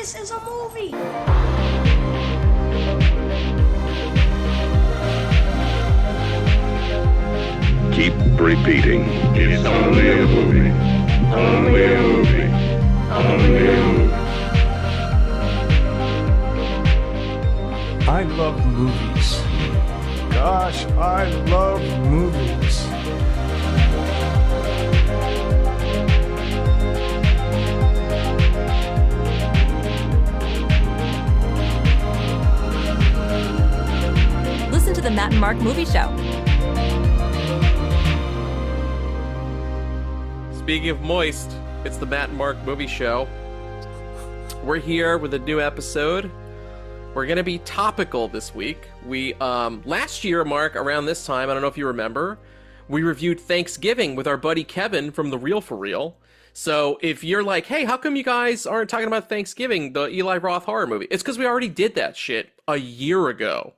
This is a movie. Keep repeating. It's only a movie. Only a movie. Only a movie. I love movies. Gosh, I love movies. Listen to the Matt and Mark Movie Show. Speaking of moist, it's the Matt and Mark Movie Show. We're here with a new episode. We're going to be topical this week. We, last year, Mark, around this time, I don't know if you remember, we reviewed Thanksgiving with our buddy Kevin from The Real For Real. So if you're like, hey, how come you guys aren't talking about Thanksgiving, the Eli Roth horror movie? It's because we already did that shit a year ago.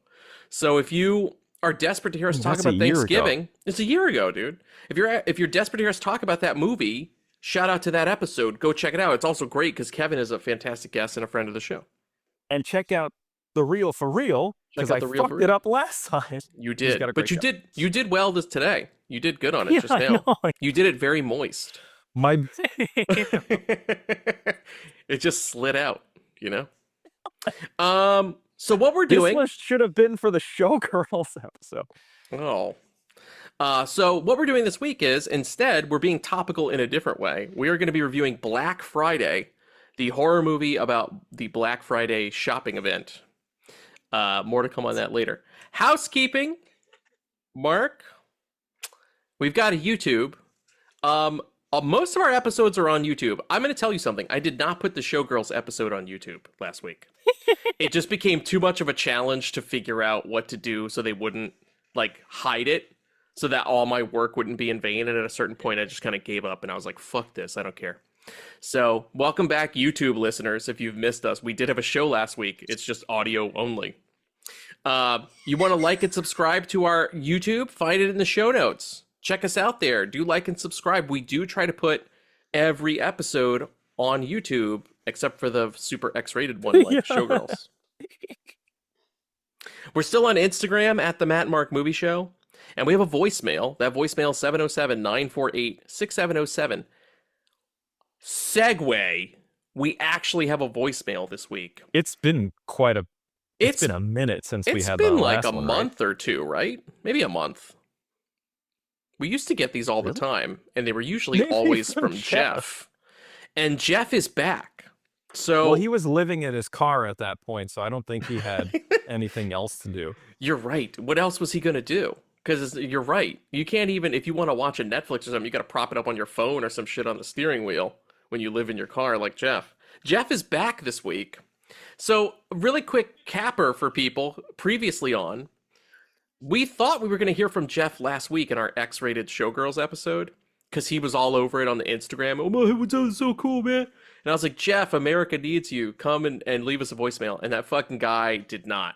So if you are desperate to hear us talk about Thanksgiving, it's a year ago, dude. If you're desperate to hear us talk about that movie, shout out to that episode. Go check it out. It's also great because Kevin is a fantastic guest and a friend of the show. And check out The Real For Real, because I fucked it up last time. You did, but you did well today. You did good on it just now. You did it very moist. It just slid out, you know? So what we're doing... This list should have been for the Showgirls episode. Oh. So what we're doing this week is, instead, we're being topical in a different way. We are going to be reviewing Black Friday, the horror movie about the Black Friday shopping event. More to come on that later. Housekeeping, Mark. We've got a YouTube. Most of our episodes are on YouTube. I'm going to tell you something. I did not put the Showgirls episode on YouTube last week. It just became too much of a challenge to figure out what to do so they wouldn't, hide it, so that all my work wouldn't be in vain. And at a certain point, I just kind of gave up, and I was like, fuck this. I don't care. So, welcome back, YouTube listeners, if you've missed us. We did have a show last week. It's just audio only. You want to like and subscribe to our YouTube? Find it in the show notes. Check us out there. Do like and subscribe. We do try to put every episode on YouTube, except for the super X-rated one, like Showgirls. We're still on Instagram at the Matt and Mark Movie Show. And we have a voicemail. That voicemail is 707-948-6707. Segue. We actually have a voicemail this week. It's been it's been a minute since we had the last one. It's been like a month or two, right? Maybe a month. We used to get these all the time, and they were usually always from Jeff. And Jeff is back. So, well, he was living in his car at that point, so I don't think he had anything else to do. You're right. What else was he going to do? Because you're right. You can't even, if you want to watch a Netflix or something, you got to prop it up on your phone or some shit on the steering wheel when you live in your car like Jeff. Jeff is back this week. So, really quick capper for people previously on. We thought we were going to hear from Jeff last week in our X-rated Showgirls episode, because he was all over it on the Instagram. Oh, my, that was so cool, man. And I was like, Jeff, America needs you. Come and leave us a voicemail. And that fucking guy did not.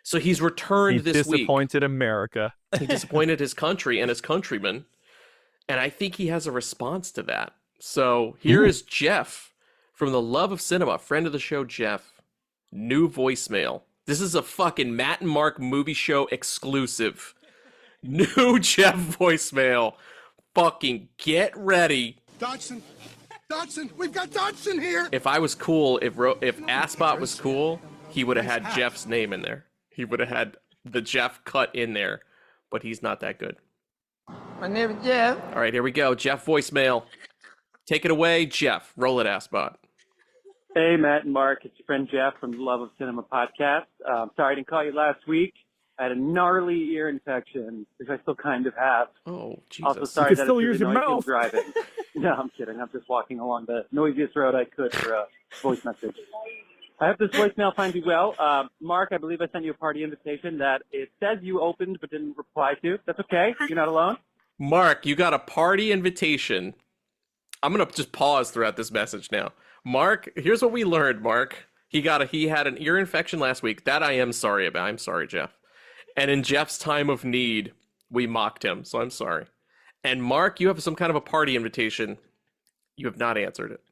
So he's returned this week. He disappointed America. He disappointed his country and his countrymen. And I think he has a response to that. So here is Jeff from the Love of Cinema, friend of the show, Jeff. New voicemail. This is a fucking Matt and Mark Movie Show exclusive. New Jeff voicemail. Fucking get ready. Dodson, we've got Dodson here. If I was cool, if Asbot was cool, he would have had Jeff's name in there. He would have had the Jeff cut in there, but he's not that good. My name is Jeff. All right, here we go. Jeff voicemail. Take it away, Jeff. Roll it, Asbot. Hey, Matt and Mark. It's your friend Jeff from the Love of Cinema podcast. Sorry I didn't call you last week. I had a gnarly ear infection, which I still kind of have. Oh, Jesus. Also, sorry that still it's use your really noisy mouth. driving. No, I'm kidding. I'm just walking along the noisiest road I could for a voice message. I hope this voicemail finds you well. Mark, I believe I sent you a party invitation that it says you opened but didn't reply to. That's okay. You're not alone. Mark, you got a party invitation. I'm going to just pause throughout this message now. Mark, here's what we learned, Mark. He had an ear infection last week. That I am sorry about. I'm sorry, Jeff. And in Jeff's time of need, we mocked him, so I'm sorry. And Mark, you have some kind of a party invitation. You have not answered it.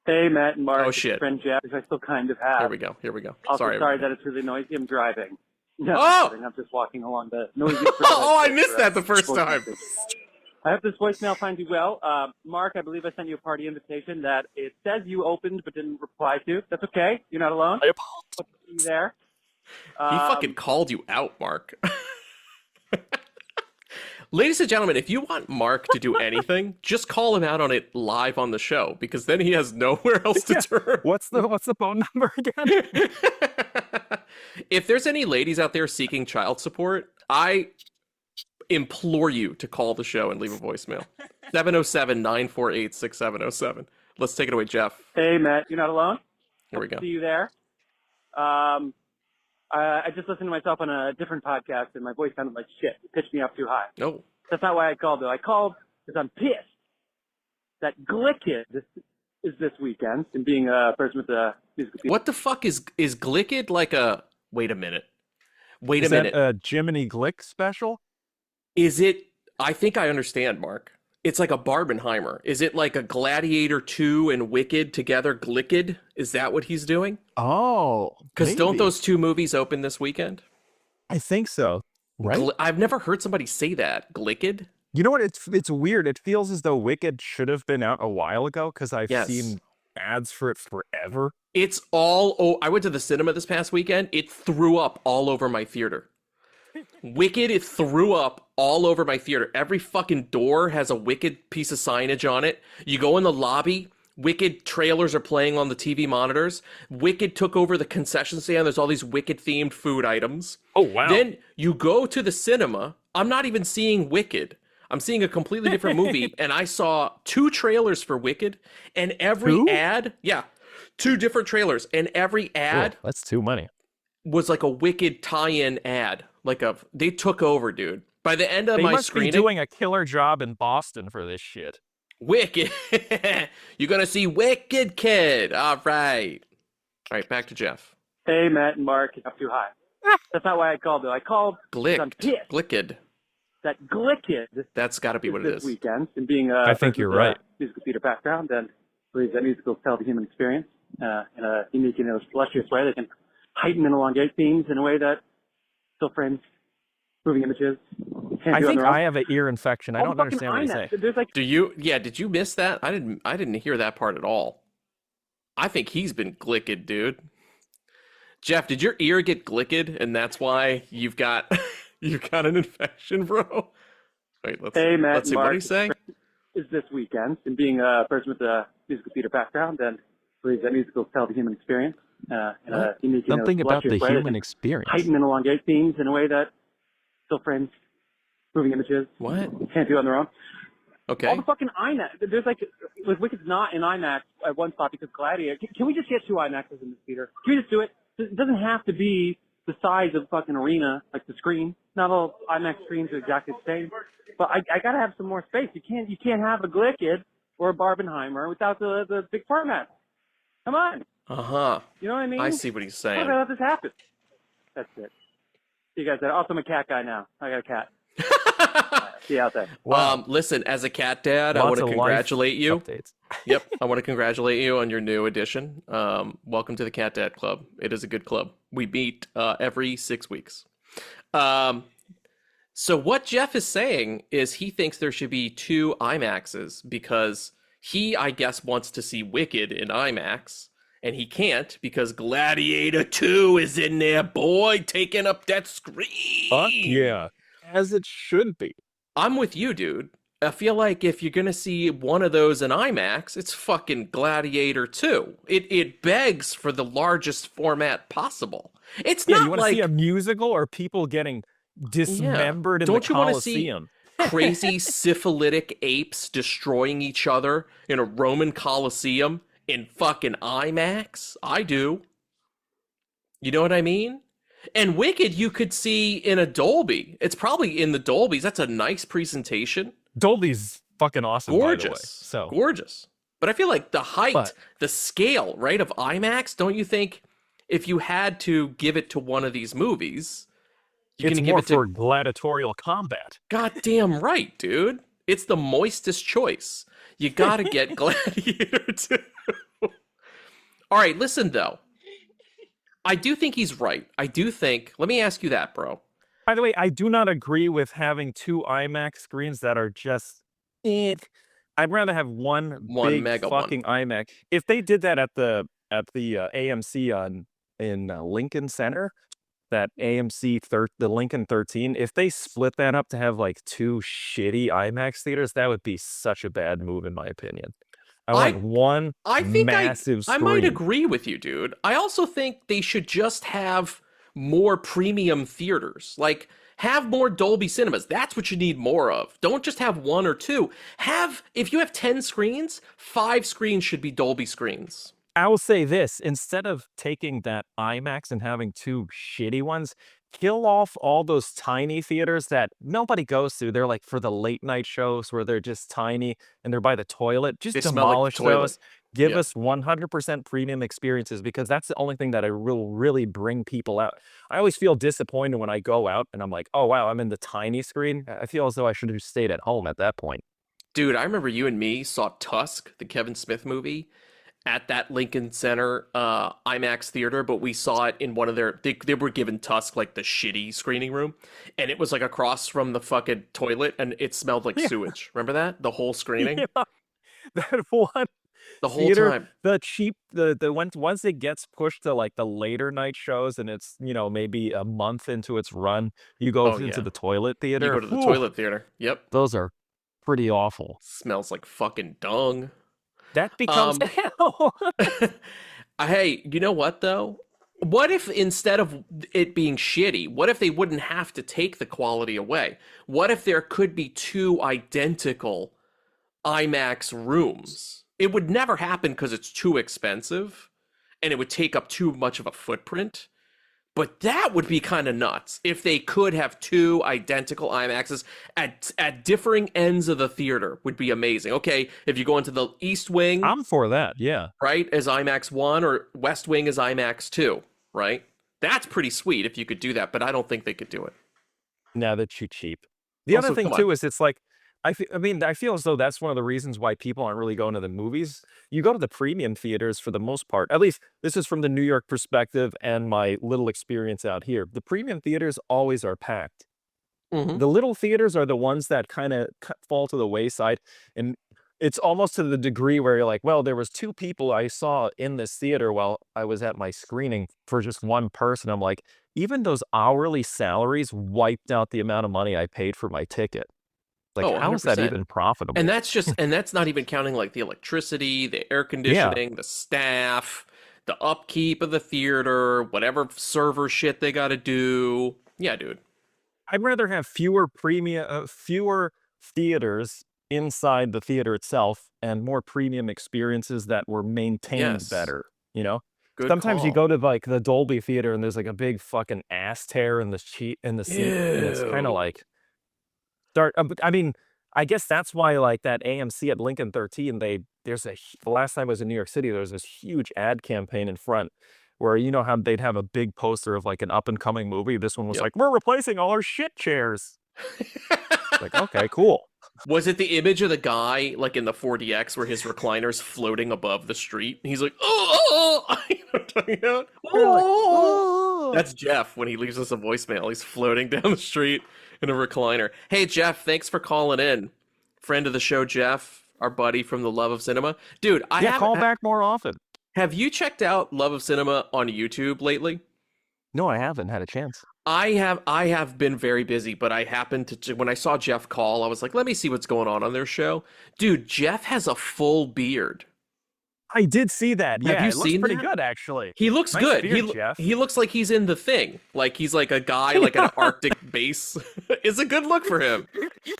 Hey, Matt and Mark. Oh, it's shit. Friend Jeff, which I still kind of have. Here we go. Also, Sorry. sorry that it's really noisy. I'm driving. No, Oh! I'm kidding. I'm just walking along the noisy road. Oh, I missed that the first voice time. message. I hope this voicemail finds you well. Mark, I believe I sent you a party invitation that it says you opened but didn't reply to. That's okay. You're not alone. I apologize. Hope to see you there. He fucking called you out, Mark. Ladies and gentlemen, if you want Mark to do anything, just call him out on it live on the show, because then he has nowhere else to turn. What's the phone number again? If there's any ladies out there seeking child support, I implore you to call the show and leave a voicemail. 707-948-6707. Let's take it away, Jeff. Hey, Matt. You're not alone. Here we go. See you there. I just listened to myself on a different podcast, and my voice sounded like shit. It pitched me up too high. No. That's not why I called, though. I called because I'm pissed that Glickid is this weekend, and being a person with a musical theater. What the fuck is Glickid like a... Wait a minute. Wait Is a minute. that a Jiminy Glick special? Is it... I think I understand, Mark. It's like a Barbenheimer. Is it like a Gladiator 2 and Wicked together, Glickid? Is that what he's doing? Oh, Because don't maybe. those two movies open this weekend? I think so. Right? I've never heard somebody say that. Glickid? You know what? It's weird. It feels as though Wicked should have been out a while ago because I've Yes. seen ads for it forever. It's all... Oh, I went to the cinema this past weekend. It threw up all over my theater. Wicked, it threw up all over my theater. Every fucking door has a Wicked piece of signage on it. You go in the lobby, Wicked trailers are playing on the TV monitors. Wicked took over the concession stand. There's all these Wicked-themed food items. Oh, wow. Then you go to the cinema. I'm not even seeing Wicked. I'm seeing a completely different movie, and I saw 2 trailers for Wicked, and every Two? ad... Yeah, 2 different trailers, and every ad... Oh, that's too many. was like a Wicked tie-in ad. They took over, dude. By the end of They my must screening, be doing a killer job in Boston for this shit. Wicked. You're gonna see Wicked Kid. All right. Back to Jeff. Hey, Matt and Mark. It's up too high. That's not why I called, though. I called because I'm pissed Glickid. that Glickid That's got to be what it this is. weekend, and being a I think person you're with a right. musical theater background, and believes that musicals tell the human experience in a unique and illustrious way. They can heighten and elongate themes in a way that still frames moving images. I think I have an ear infection. I don't understand what you say. There's like Do you? Yeah. Did you miss that? I didn't hear that part at all. I think he's been Glickid, dude. Jeff, did your ear get Glickid, and that's why you've got an infection, bro? Wait, Hey, Matt let's see. and What Mark. did he say? is this weekend, and being a person with a musical theater background, and believes that musicals tell the human experience in a unique and Something about the illustrious way. They human can experience. heighten and elongate themes in a way that still frames moving images. What? Can't do on their own. Okay. All the fucking IMAX. There's like Wicked's not in IMAX at one spot because Gladiator. Can we just get 2 IMAXs in this theater? Can we just do it? It doesn't have to be the size of fucking arena, like the screen. Not all IMAX screens are exactly the same. But I gotta have some more space. You can't have a Glickid or a Barbenheimer without the big format. Come on. Uh-huh. You know what I mean? I see what he's How saying. did I let this happen? That's it. See you guys there. Also, I'm a cat guy now. I got a cat. See you out there. Wow. Listen, as a cat dad, I want Lots to of life congratulate you. Updates. Yep, I want to congratulate you on your new addition. Welcome to the Cat Dad Club. It is a good club. We meet every 6 weeks. So what Jeff is saying is he thinks there should be 2 IMAXs because he, I guess, wants to see Wicked in IMAX, and he can't because Gladiator 2 is in there, boy, taking up that screen. Fuck yeah. As it should be. I'm with you, dude. I feel like if you're gonna see one of those in IMAX, it's fucking Gladiator 2. It begs for the largest format possible. It's Yeah, you not want to like see a musical or people getting dismembered in Don't the you wanna see- Colosseum? crazy syphilitic apes destroying each other in a Roman Colosseum in fucking IMAX. I do. You know what I mean? And Wicked you could see in a Dolby. It's probably in the Dolbys. That's a nice presentation. Dolby's fucking awesome, by the way. Gorgeous. So Gorgeous. But I feel like the height, But- the scale, right, of IMAX, don't you think if you had to give it to one of these movies, you it's can give more it to for gladiatorial combat. goddamn right, dude. It's the moistest choice. You gotta get Gladiator 2. All right, listen though. I do think he's right. I do think. Let me ask you that, bro. By the way, I do not agree with having 2 IMAX screens that are just I'd rather have one One big mega one. fucking IMAX. If they did that at the AMC in Lincoln Center, that the Lincoln 13, if they split that up to have like 2 shitty IMAX theaters, that would be such a bad move in my opinion. I want one I think massive I screen. might agree with you, dude. I also think they should just have more premium theaters. Like, have more Dolby Cinemas. That's what you need more of. Don't just have 1 or 2. If you have 10 screens, 5 screens should be Dolby screens. I will say this, instead of taking that IMAX and having 2 shitty ones, kill off all those tiny theaters that nobody goes to. They're like for the late night shows where they're just tiny and they're by the toilet. Just They smell like demolish the toilet. those. Give Yeah. us 100% premium experiences because that's the only thing that will really bring people out. I always feel disappointed when I go out and I'm like, oh wow, I'm in the tiny screen. I feel as though I should have just stayed at home at that point. Dude, I remember you and me saw Tusk, the Kevin Smith movie, at that Lincoln Center IMAX theater, but we saw it in one of they were given Tusk like the shitty screening room, and it was like across from the fucking toilet, and it smelled like sewage. Remember that? The whole screening? Yeah, that one The whole theater, time. the cheap, once it gets pushed to like the later night shows and it's, maybe a month into its run, you go into the toilet theater. You go to the toilet theater. Yep. Those are pretty awful. Smells like fucking dung. That becomes Hey, you know what though? What if instead of it being shitty, what if they wouldn't have to take the quality away? What if there could be 2 identical IMAX rooms? It would never happen because it's too expensive and it would take up too much of a footprint. But that would be kind of nuts if they could have 2 identical IMAXs at differing ends of the theater. Would be amazing. Okay, if you go into the East Wing, I'm for that, yeah. right, as IMAX 1 or West Wing as IMAX 2, right? That's pretty sweet if you could do that, but I don't think they could do it. No, they're too cheap. The Also, other thing come too on. is it's like I feel as though that's one of the reasons why people aren't really going to the movies. You go to the premium theaters for the most part. At least this is from the New York perspective and my little experience out here. The premium theaters always are packed. Mhm. The little theaters are the ones that kind of fall to the wayside, and it's almost to the degree where you're like, well, there was 2 people I saw in this theater while I was at my screening for just one person. I'm like, even those hourly salaries wiped out the amount of money I paid for my ticket. Like, Oh, how is that 100%. even profitable? And that's not even counting like the electricity, the air conditioning, the staff, the upkeep of the theater, whatever server shit they got to do. Yeah, dude. I'd rather have fewer theaters inside the theater itself and more premium experiences that were maintained Yes. better, Good Sometimes you call. go to like the Dolby theater and there's like a big fucking ass tear in the seat, and it's kind of Ew. like I guess that's why like that AMC at Lincoln 13, the last time I was in New York City, there was this huge ad campaign in front where how they'd have a big poster of like an up and coming movie. This one was Yep. like, we're replacing all our shit chairs. Like, okay, cool. Was it the image of the guy like in the 4DX where his recliner's floating above the street? And he's like, oh, you know what I'm talking about? Oh. That's Jeff when he leaves us a voicemail. He's floating down the street in a recliner. Hey, Jeff, thanks for calling in. Friend of the show, Jeff, our buddy from the Love of Cinema. Dude, Call back more often. Have you checked out Love of Cinema on YouTube lately? No, I haven't had a chance. I have been very busy, but I happened to when I saw Jeff call, I was like, let me see what's going on their show. Dude, Jeff has a full beard. I did see that. Have Yeah, you it looks seen pretty that? good actually. He looks Nice good. beard, Jeff. He looks like he's in The Thing. Like he's like a guy like an Arctic base. It's a good look for him.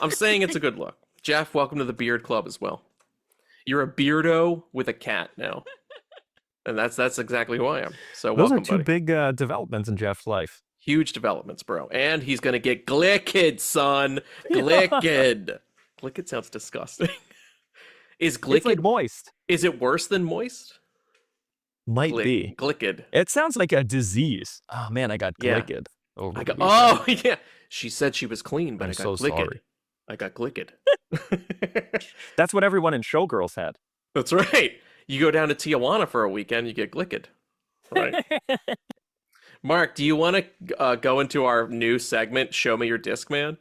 I'm saying it's a good look. Jeff, welcome to the Beard Club as well. You're a beardo with a cat now. And that's exactly who I am. So Those welcome, are two buddy. big developments in Jeff's life. Huge developments, bro. And he's gonna get glicked, son. Glicked. Glicked sounds disgusting. Is It's like glicked? moist. Is it worse than moist? Might be. Glicked. It sounds like a disease. Oh man, I got Yeah. glicked over I the got. weekend. Oh yeah. She said she was clean, but I'm I got so glicked. sorry. I got glicked. That's what everyone in Showgirls had. That's right. You go down to Tijuana for a weekend, you get glicked. Right. Mark, do you want to go into our new segment, Show Me Your Disc Man?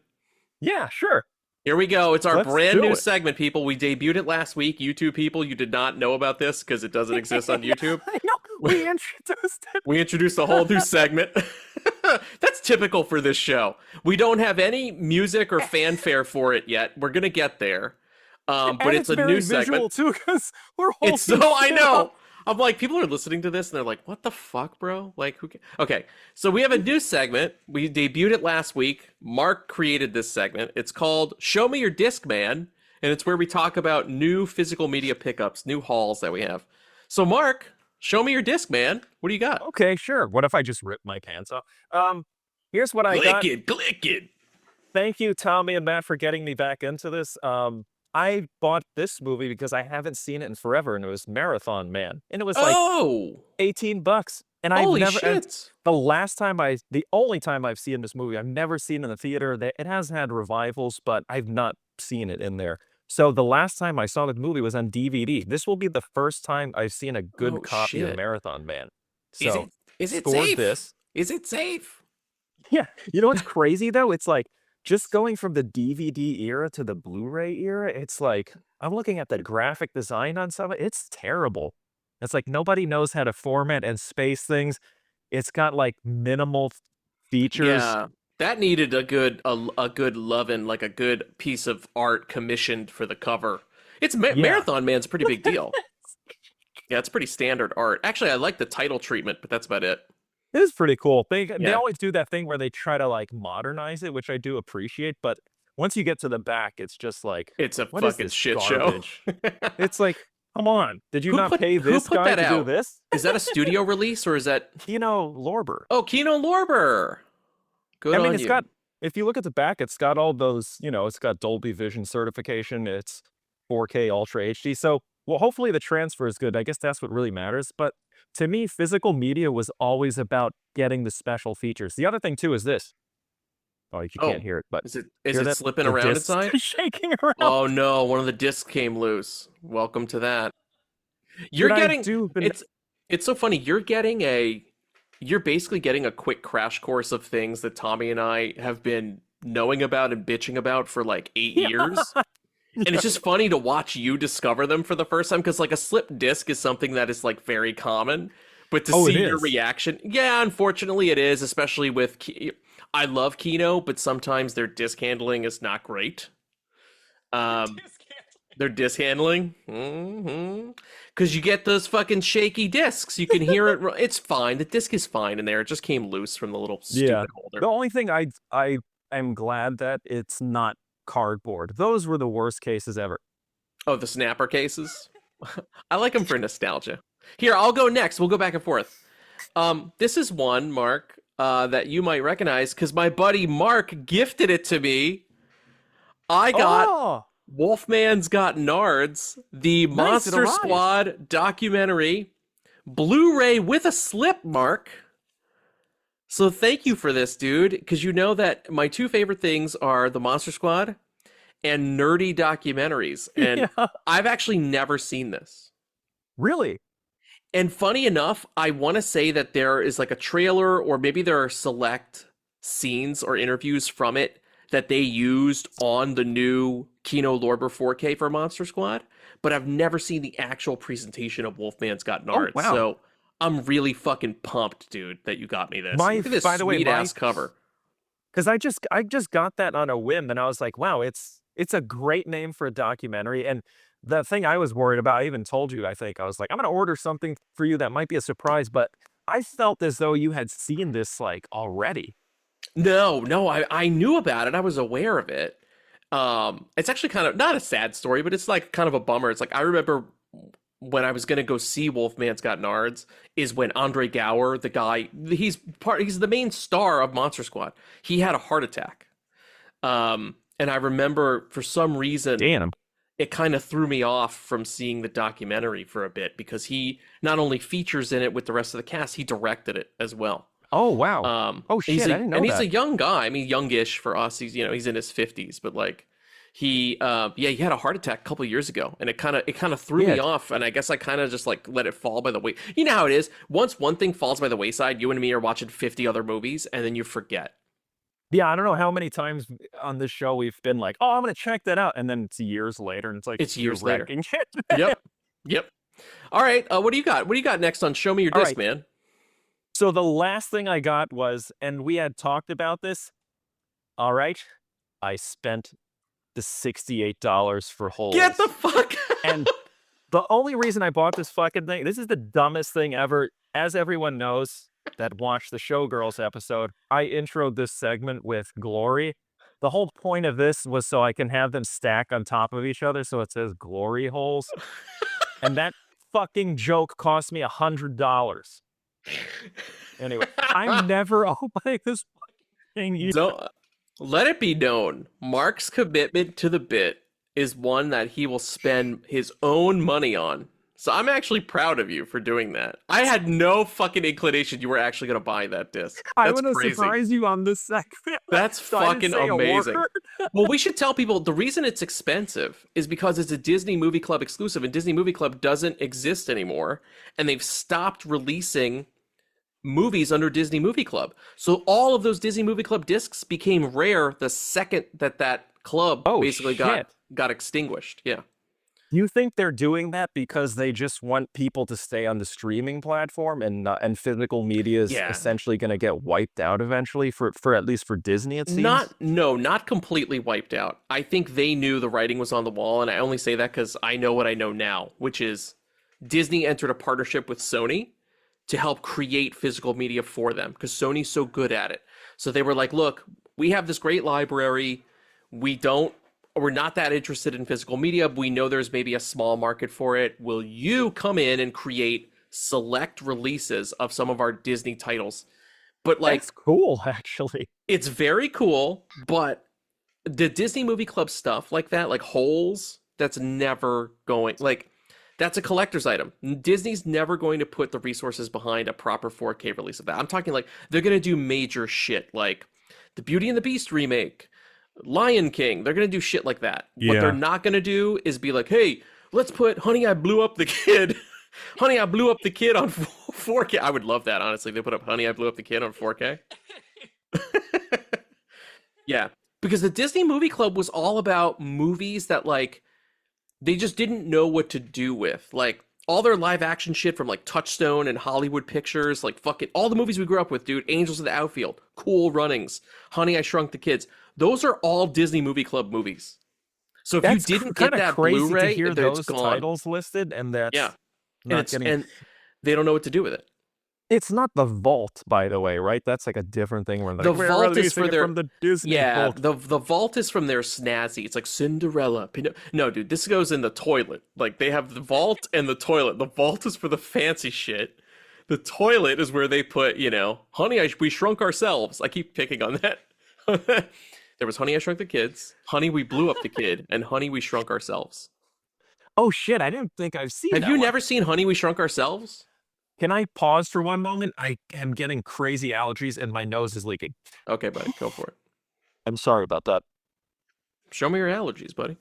Yeah, sure. Here we go. It's our Let's brand do new it. segment, people. We debuted it last week. YouTube people, you did not know about this because it doesn't exist on YouTube. I know. We introduced it. We introduced a whole new segment. That's typical for this show. We don't have any music or fanfare for it yet. We're going to get there. But And it's a very new visual segment. too, because we're holding It's so, I shit know. up. I'm like, people are listening to this and they're like, what the fuck, bro? Like, who ca-? Okay, so we have a new segment. We debuted it last week. Mark created this segment. It's called Show Me Your Disc Man, and it's where we talk about new physical media pickups, new hauls that we have. So, Mark, show me your disc, man. What do you got? Okay, sure. What if I just rip my pants off? Here's what I got. Click it. Thank you, Tommy and Matt, for getting me back into this. I bought this movie because I haven't seen it in forever, and it was Marathon Man, and it was like Oh, $18, and holy I've never. And shit. the only time I've seen this movie, I've never seen in the theater. It has had revivals, but I've not seen it in there. So the last time I saw the movie was on DVD. This will be the first time I've seen a good Oh, copy of shit. Marathon Man. Is So it scored safe? this. Is it safe? Yeah, you know what's crazy though? It's like just going from the DVD era to the Blu-ray era. It's like I'm looking at the graphic design on some of it. It's terrible. It's like nobody knows how to format and space things. It's got like minimal features. Yeah, that needed a good lovin', like a good piece of art commissioned for the cover. It's Yeah. Marathon Man's a pretty big deal. Yeah, it's pretty standard art. Actually, I like the title treatment, but that's about it. It is pretty cool. They Yeah. always do that thing where they try to like modernize it, which I do appreciate. But once you get to the back, it's just like It's a what is fucking this shit garbage? show. It's like, come on, did you Who not put- pay who this put guy that to do out? this? Is that a studio release or is that? Lorber. Oh, Kino Lorber. Good I mean, on it's you. got, if you look at the back, it's got all those, it's got Dolby Vision certification. It's 4K Ultra HD. So, well, hopefully the transfer is good. I guess that's what really matters. But to me, physical media was always about getting the special features. The other thing, too, is this. Oh, you Oh, can't hear it, but Is it hear that? slipping The around discs inside? shaking around. Oh no, one of the discs came loose. Welcome to that. You're But I getting do been- it's so funny. You're basically getting a quick crash course of things that Tommy and I have been knowing about and bitching about for like 8 years. And it's just funny to watch you discover them for the first time because like a slipped disc is something that is like very common. But to Oh, it see your is. reaction, yeah, unfortunately it is, especially with I love Kino, but sometimes their disc handling is not great. Their disc handling, because you get those fucking shaky discs. You can hear it. It's fine. The disc is fine in there. It just came loose from the little stupid Yeah. holder. The only thing I am glad that it's not cardboard. Those were the worst cases ever. Oh, the snapper cases. I like them for nostalgia. Here, I'll go next. We'll go back and forth. This is one, Mark, that you might recognize because my buddy Mark gifted it to me. I got Oh, Wolfman's Got Nards, the Nice, it Monster arrived. Squad documentary, Blu-ray with a slip, Mark. So thank you for this, dude, because you know that my two favorite things are the Monster Squad and nerdy documentaries, and yeah. I've actually never seen this. Really? And funny enough, I want to say that there is like a trailer or maybe there are select scenes or interviews from it that they used on the new Kino Lorber 4K for Monster Squad, but I've never seen the actual presentation of Wolfman's Got Nards. wow. So I'm really fucking pumped, dude, that you got me this. My- Look at this by the way, sweet ass my- cover. Because I just got that on a whim, and I was like, wow, it's a great name for a documentary. And the thing I was worried about, I even told you, I think, I was like, I'm gonna order something for you that might be a surprise, but I felt as though you had seen this like already. No, I knew about it. I was aware of it. It's actually kind of not a sad story, but it's like kind of a bummer. It's like I remember when I was gonna go see Wolfman's Got Nards is when Andre Gower, the guy, he's the main star of Monster Squad. He had a heart attack. And I remember for some reason Damn. it kind of threw me off from seeing the documentary for a bit because he not only features in it with the rest of the cast, he directed it as well. Oh wow. Oh shit, he's I didn't know and that. he's a young guy. I mean, youngish for us. He's in his 50s, but like, he had a heart attack a couple years ago, and it kind of threw me off, and I guess I kind of just like let it fall by the way. You know how it is. Once one thing falls by the wayside, you and me are watching 50 other movies, and then you forget. Yeah, I don't know how many times on this show we've been like, "Oh, I'm gonna check that out," and then it's years later, and it's like It's years later. wrecking shit. Yep. All right, what do you got? What do you got next on Show Me Your All Disc, right. man? So the last thing I got was, and we had talked about this. All right, I spent the $68 for Holes. Get the fuck. And the only reason I bought this fucking thing, this is the dumbest thing ever. As everyone knows that watched the Showgirls episode, I introed this segment with Glory. The whole point of this was so I can have them stack on top of each other so it says Glory Holes. And that fucking joke cost me $100. Anyway, I'm never opening this fucking thing. Don't let it be known, Mark's commitment to the bit is one that he will spend his own money on. So I'm actually proud of you for doing that. I had no fucking inclination you were actually going to buy that disc. I That's want to crazy. surprise you on this segment. That's So I didn't fucking say a amazing. word. Well, we should tell people the reason it's expensive is because it's a Disney Movie Club exclusive, and Disney Movie Club doesn't exist anymore, and they've stopped releasing movies under Disney Movie Club. So all of those Disney Movie Club discs became rare the second that club basically got extinguished. Yeah. Do you think they're doing that because they just want people to stay on the streaming platform and physical media is essentially going to get wiped out eventually for at least for Disney, it seems? Not completely wiped out. I think they knew the writing was on the wall, and I only say that because I know what I know now, which is Disney entered a partnership with Sony to help create physical media for them because Sony's so good at it. So they were like, look, we have this great library. We're not that interested in physical media. We know there's maybe a small market for it. Will you come in and create select releases of some of our Disney titles? But like, that's cool, actually. It's very cool, but the Disney Movie Club stuff like that, like Holes, that's never going, like, that's a collector's item. Disney's never going to put the resources behind a proper 4K release of that. I'm talking like they're going to do major shit like the Beauty and the Beast remake, Lion King. They're going to do shit like that. Yeah. What they're not going to do is be like, hey, let's put Honey, I Blew Up the Kid. Honey, I Blew Up the Kid on 4K. I would love that, honestly. They put up Honey, I Blew Up the Kid on 4K. Yeah. Because the Disney Movie Club was all about movies that like they just didn't know what to do with. Like all their live action shit from like Touchstone and Hollywood Pictures, like fucking all the movies we grew up with, dude. Angels of the Outfield, Cool Runnings, Honey, I Shrunk the Kids. Those are all Disney Movie Club movies. So if That's you didn't get that crazy Blu-ray, to hear those it's gone. titles listed, and that's And they don't know what to do with it. It's not the vault, by the way, right? That's like a different thing. Where The vault is for their from the Disney vault. the vault is from their snazzy. It's like Cinderella. No, dude, this goes in the toilet. Like they have the vault and the toilet. The vault is for the fancy shit. The toilet is where they put, Honey, we Shrunk Ourselves. I keep picking on that. There was Honey, I Shrunk the Kids, Honey, We Blew Up the Kid, and Honey, We Shrunk Ourselves. Oh shit! I didn't think I've seen. Have that you one. never seen Honey, We Shrunk Ourselves? Can I pause for one moment? I am getting crazy allergies and my nose is leaking. Okay, buddy, go for it. I'm sorry about that. Show me your allergies, buddy.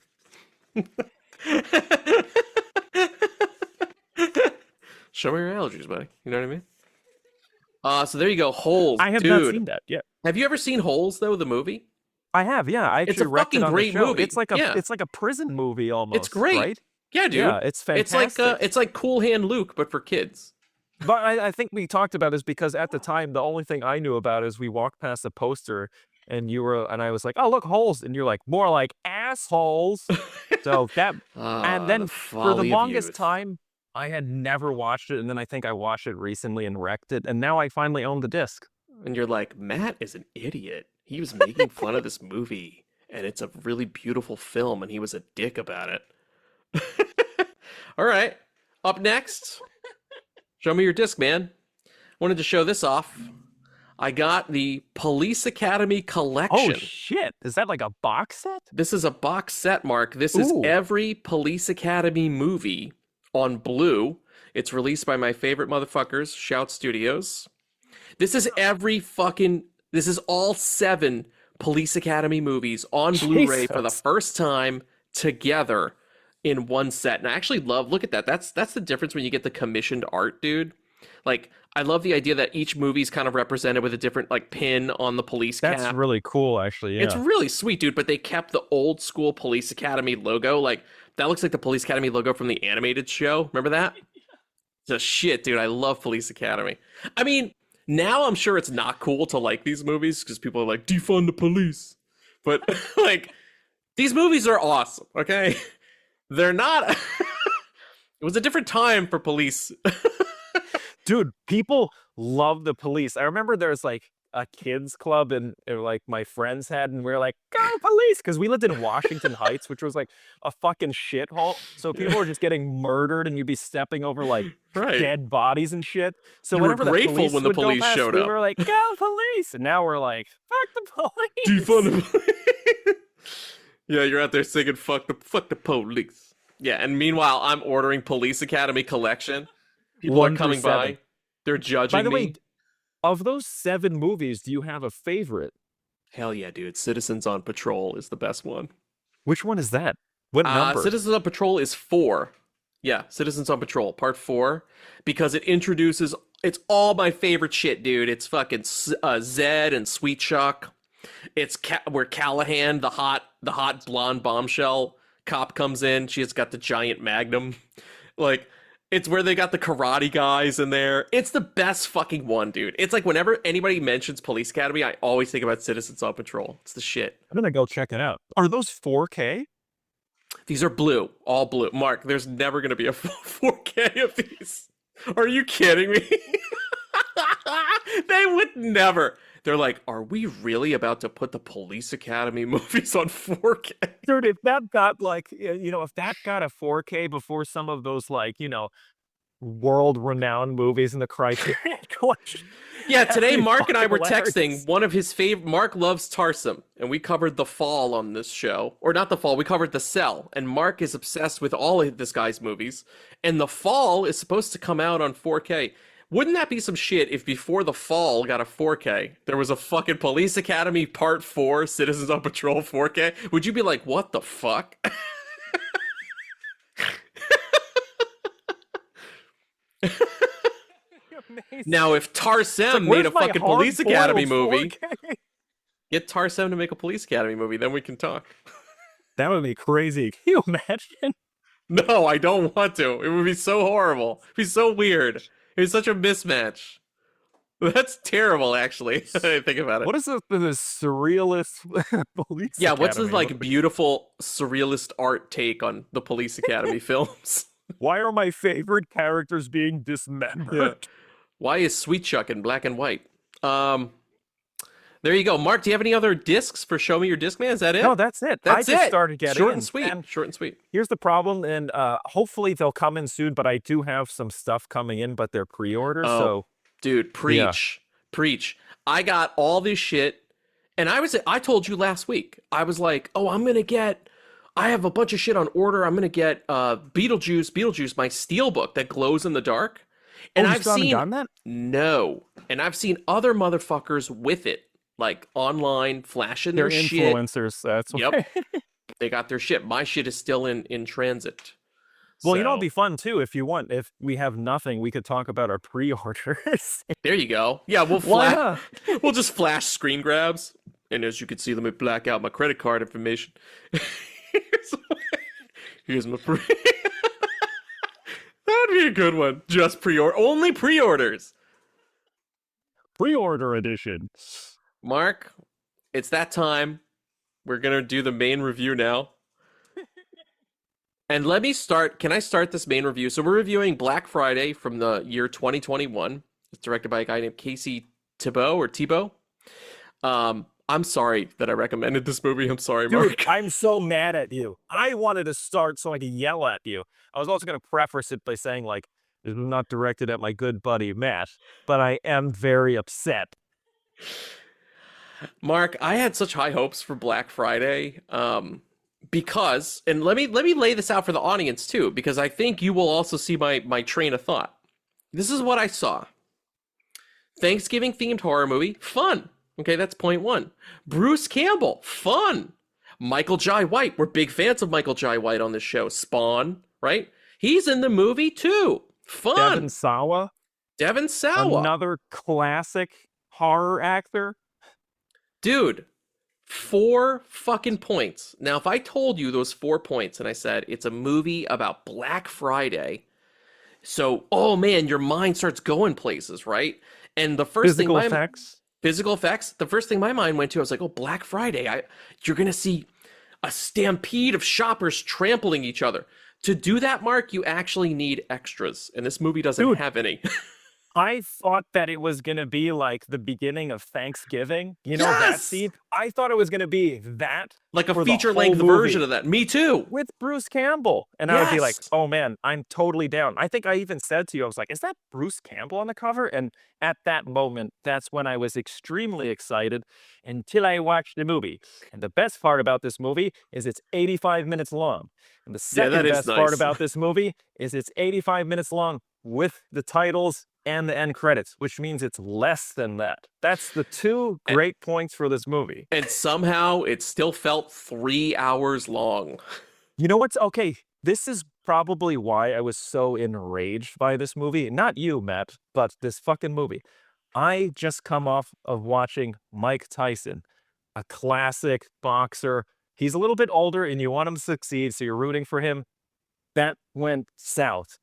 Show me your allergies, buddy. You know what I mean? So there you go, Holes. I have dude. not seen that yet. Have you ever seen Holes though, the movie? I have, yeah. I It's actually a wrecked it fucking on great the show. movie. It's like a prison movie almost. It's great. right? Yeah, dude. Yeah, it's fantastic. It's like Cool Hand Luke, but for kids. But I think we talked about this because at the time the only thing I knew about is we walked past a poster and I was like, oh look, Holes, and you're like, more like assholes. So that and then for the longest time I had never watched it, and then I think I watched it recently and wrecked it, and now I finally own the disc. And you're like, Matt is an idiot. He was making fun of this movie, and it's a really beautiful film, and he was a dick about it. All right, up next, show me your disc, man. Wanted to show this off. I got the Police Academy collection. Oh shit! Is that like a box set? This is a box set, Mark. This is every Police Academy movie on Blue. It's released by my favorite motherfuckers, Shout Studios. This is all 7 Police Academy movies on Blu-ray for the Jesus. first time together in one set. And I actually love, look at that. That's the difference when you get the commissioned art, dude. Like, I love the idea that each movie's kind of represented with a different like pin on the police cap. That's really cool, actually. Yeah. It's really sweet, dude, but they kept the old school Police Academy logo. Like, that looks like the Police Academy logo from the animated show. Remember that? The shit, dude. I love Police Academy. I mean, now I'm sure it's not cool to like these movies because people are like, defund the police. But, like, these movies are awesome, okay? They're not... It was a different time for police. Dude, people love the police. I remember there's like a kids club and like my friends had, and we were like, go police, because we lived in Washington Heights, which was like a fucking shithole. So people were just getting murdered, and you'd be stepping over like dead bodies and shit. So You were whenever the grateful police when the would go police past, showed we up. were like, go police, and now we're like, fuck the police. Defund the police. Yeah, you're out there singing fuck the police. Yeah, and meanwhile I'm ordering Police Academy collection. People are 1 through coming 7. by. They're judging By the me. way, of those 7 movies, do you have a favorite? Hell yeah, dude. Citizens on Patrol is the best one. Which one is that? What number? Citizens on Patrol is 4. Yeah, Citizens on Patrol, part 4, because it introduces, it's all my favorite shit, dude. It's fucking Zed and Sweet Chuck. It's where Callahan, the hot blonde bombshell cop, comes in. She's got the giant magnum. Like, it's where they got the karate guys in there. It's the best fucking one, dude. It's like whenever anybody mentions Police Academy, I always think about Citizens on Patrol. It's the shit. I'm gonna go check it out. Are those 4K? These are blue, all blue. Mark, there's never going to be a 4K of these. Are you kidding me? They would never. They're like, are we really about to put the Police Academy movies on 4K? Dude, if that got like, if that got a 4K before some of those like, world-renowned movies in the Criterion Collection. Yeah, today That'd be Mark and I were fucking texting hilarious. one of his favorite. Mark loves Tarsum, and we covered The Fall on this show. Or not The Fall, we covered The Cell. And Mark is obsessed with all of this guy's movies. And The Fall is supposed to come out on 4K. Wouldn't that be some shit if before The Fall got a 4K, there was a fucking Police Academy Part 4, Citizens on Patrol 4K? Would you be like, what the fuck? Now, if Tarsem made a fucking Police Academy movie, get Tarsem to make a Police Academy movie, then we can talk. That would be crazy. Can you imagine? No, I don't want to. It would be so horrible. It'd be so weird. It's such a mismatch. That's terrible, actually. I think about it. What is the surrealist police? Yeah, what's this Academy like movie? beautiful surrealist art take on the Police Academy films? Why are my favorite characters being dismembered? Why is Sweet Chuck in black and white? There you go. Mark, do you have any other discs for Show Me Your Disc Man? Is that it? No, that's it. That's I just it. started getting Short in, and sweet. and Short and sweet. here's the problem, and hopefully they'll come in soon, but I do have some stuff coming in, but they're pre-order, Oh. so Dude, preach. Preach. I got all this shit, and I told you last week, I was like, oh, I have a bunch of shit on order. I'm gonna get Beetlejuice, my steelbook that glows in the dark. And you I've still haven't seen gotten that? No. And I've seen other motherfuckers with it, like online, flashing They're their shit. influencers, that's why. Yep. They got their shit. My shit is still in transit. Well, So, it'd be fun too if you want. If we have nothing, we could talk about our pre-orders. there you go. Yeah, we'll Why flash. not? We'll just flash screen grabs, and as you can see, let me black out my credit card information. Here's my pre. That'd be a good one. Just pre-order, only pre-orders. Pre-order edition. Mark, it's that time. We're gonna do the main review now. And let me start. Can I start this main review? So we're reviewing Black Friday from the year 2021. It's directed by a guy named Casey Thibault. I'm sorry that I recommended this movie. I'm sorry, Mark. Dude, I'm so mad at you. I wanted to start so I could yell at you. I was also going to preface it by saying, like, this is not directed at my good buddy, Matt, but I am very upset. Mark, I had such high hopes for Black Friday because, and let me lay this out for the audience too, because I think you will also see my train of thought. This is what I saw. Thanksgiving themed horror movie, fun. Okay, that's point one. Bruce Campbell, fun. Michael Jai White, we're big fans of Michael Jai White on this show. Spawn, right? He's in the movie too. Fun. Devon Sawa, Devon Sawa. another classic horror actor. Dude, 4 fucking points. Now, if I told you those 4 points and I said it's a movie about Black Friday, so, oh man, your mind starts going places, right? And the first Physical thing effects. physical effects, the first thing my mind went to, I was like, oh, Black Friday, you're gonna see a stampede of shoppers trampling each other. To do that, Mark, you actually need extras, and this movie doesn't have any. I thought that it was going to be like the beginning of Thanksgiving. You know, that Yes! scene? I thought it was going to be that. Like a for the feature-length whole version movie of that. Me too. with Bruce Campbell. And I would be like, Yes! oh man, I'm totally down. I think I even said to you, I was like, is that Bruce Campbell on the cover? And at that moment, that's when I was extremely excited until I watched the movie. And the best part about this movie is it's 85 minutes long. And the Yeah, second that is best part nice. about this movie is it's 85 minutes long with the titles and the end credits, which means it's less than that. That's the 2 great points for this movie. And somehow it still felt 3 hours long. You know what's okay? This is probably why I was so enraged by this movie. Not you, Matt, but this fucking movie. I just come off of watching Mike Tyson, a classic boxer. He's a little bit older and you want him to succeed, so you're rooting for him. That went south.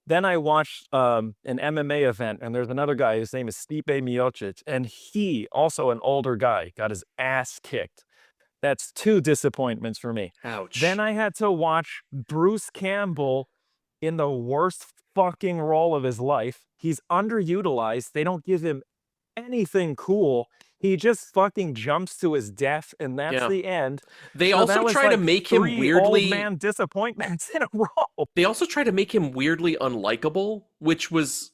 Then I watched an MMA event, and there's another guy, his name is Stipe Miocic, and he, also an older guy, got his ass kicked. That's 2 disappointments for me. Ouch. Then I had to watch Bruce Campbell in the worst fucking role of his life. He's underutilized. They don't give him anything cool. He just fucking jumps to his death, and that's the end. They So that also was try to like make him 3 weirdly old man disappointments in a row. They also try to make him weirdly unlikable, which is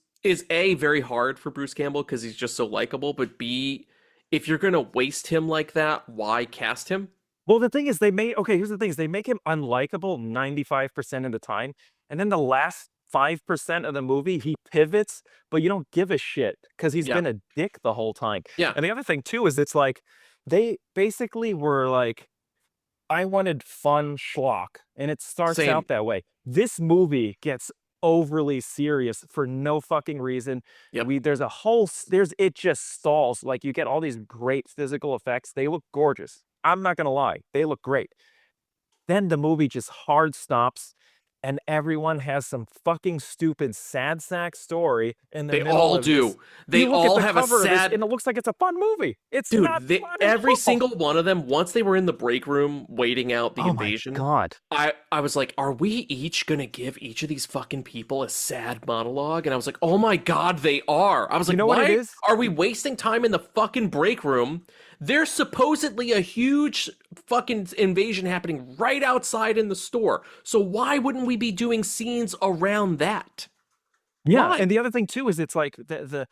A, very hard for Bruce Campbell because he's just so likable, but B, if you're gonna waste him like that, why cast him? Well, the thing is, here's the thing is they make him unlikable 95% of the time. And then the last 5% of the movie, he pivots, but you don't give a shit because he's Yeah. been a dick the whole time. Yeah. And the other thing too is it's like they basically were like, I wanted fun schlock, and it starts Same. out that way. This movie gets overly serious for no fucking reason. Yep. It just stalls. Like you get all these great physical effects. They look gorgeous. I'm not gonna lie, they look great. Then the movie just hard stops, and everyone has some fucking stupid sad sack story in the They middle all of do. this. They You look at all the have a cover of this, sad. and it looks like it's a fun movie. It's Dude, not fun at every all. single one of them, once they were in the break room waiting out the Oh invasion, my god. I was like, are we each gonna give each of these fucking people a sad monologue? And I was like, oh my god, they are. I was like, You know what why it is? are we wasting time in the fucking break room? There's supposedly a huge fucking invasion happening right outside in the store. So why wouldn't we be doing scenes around that? Yeah, Why? and the other thing too is it's like the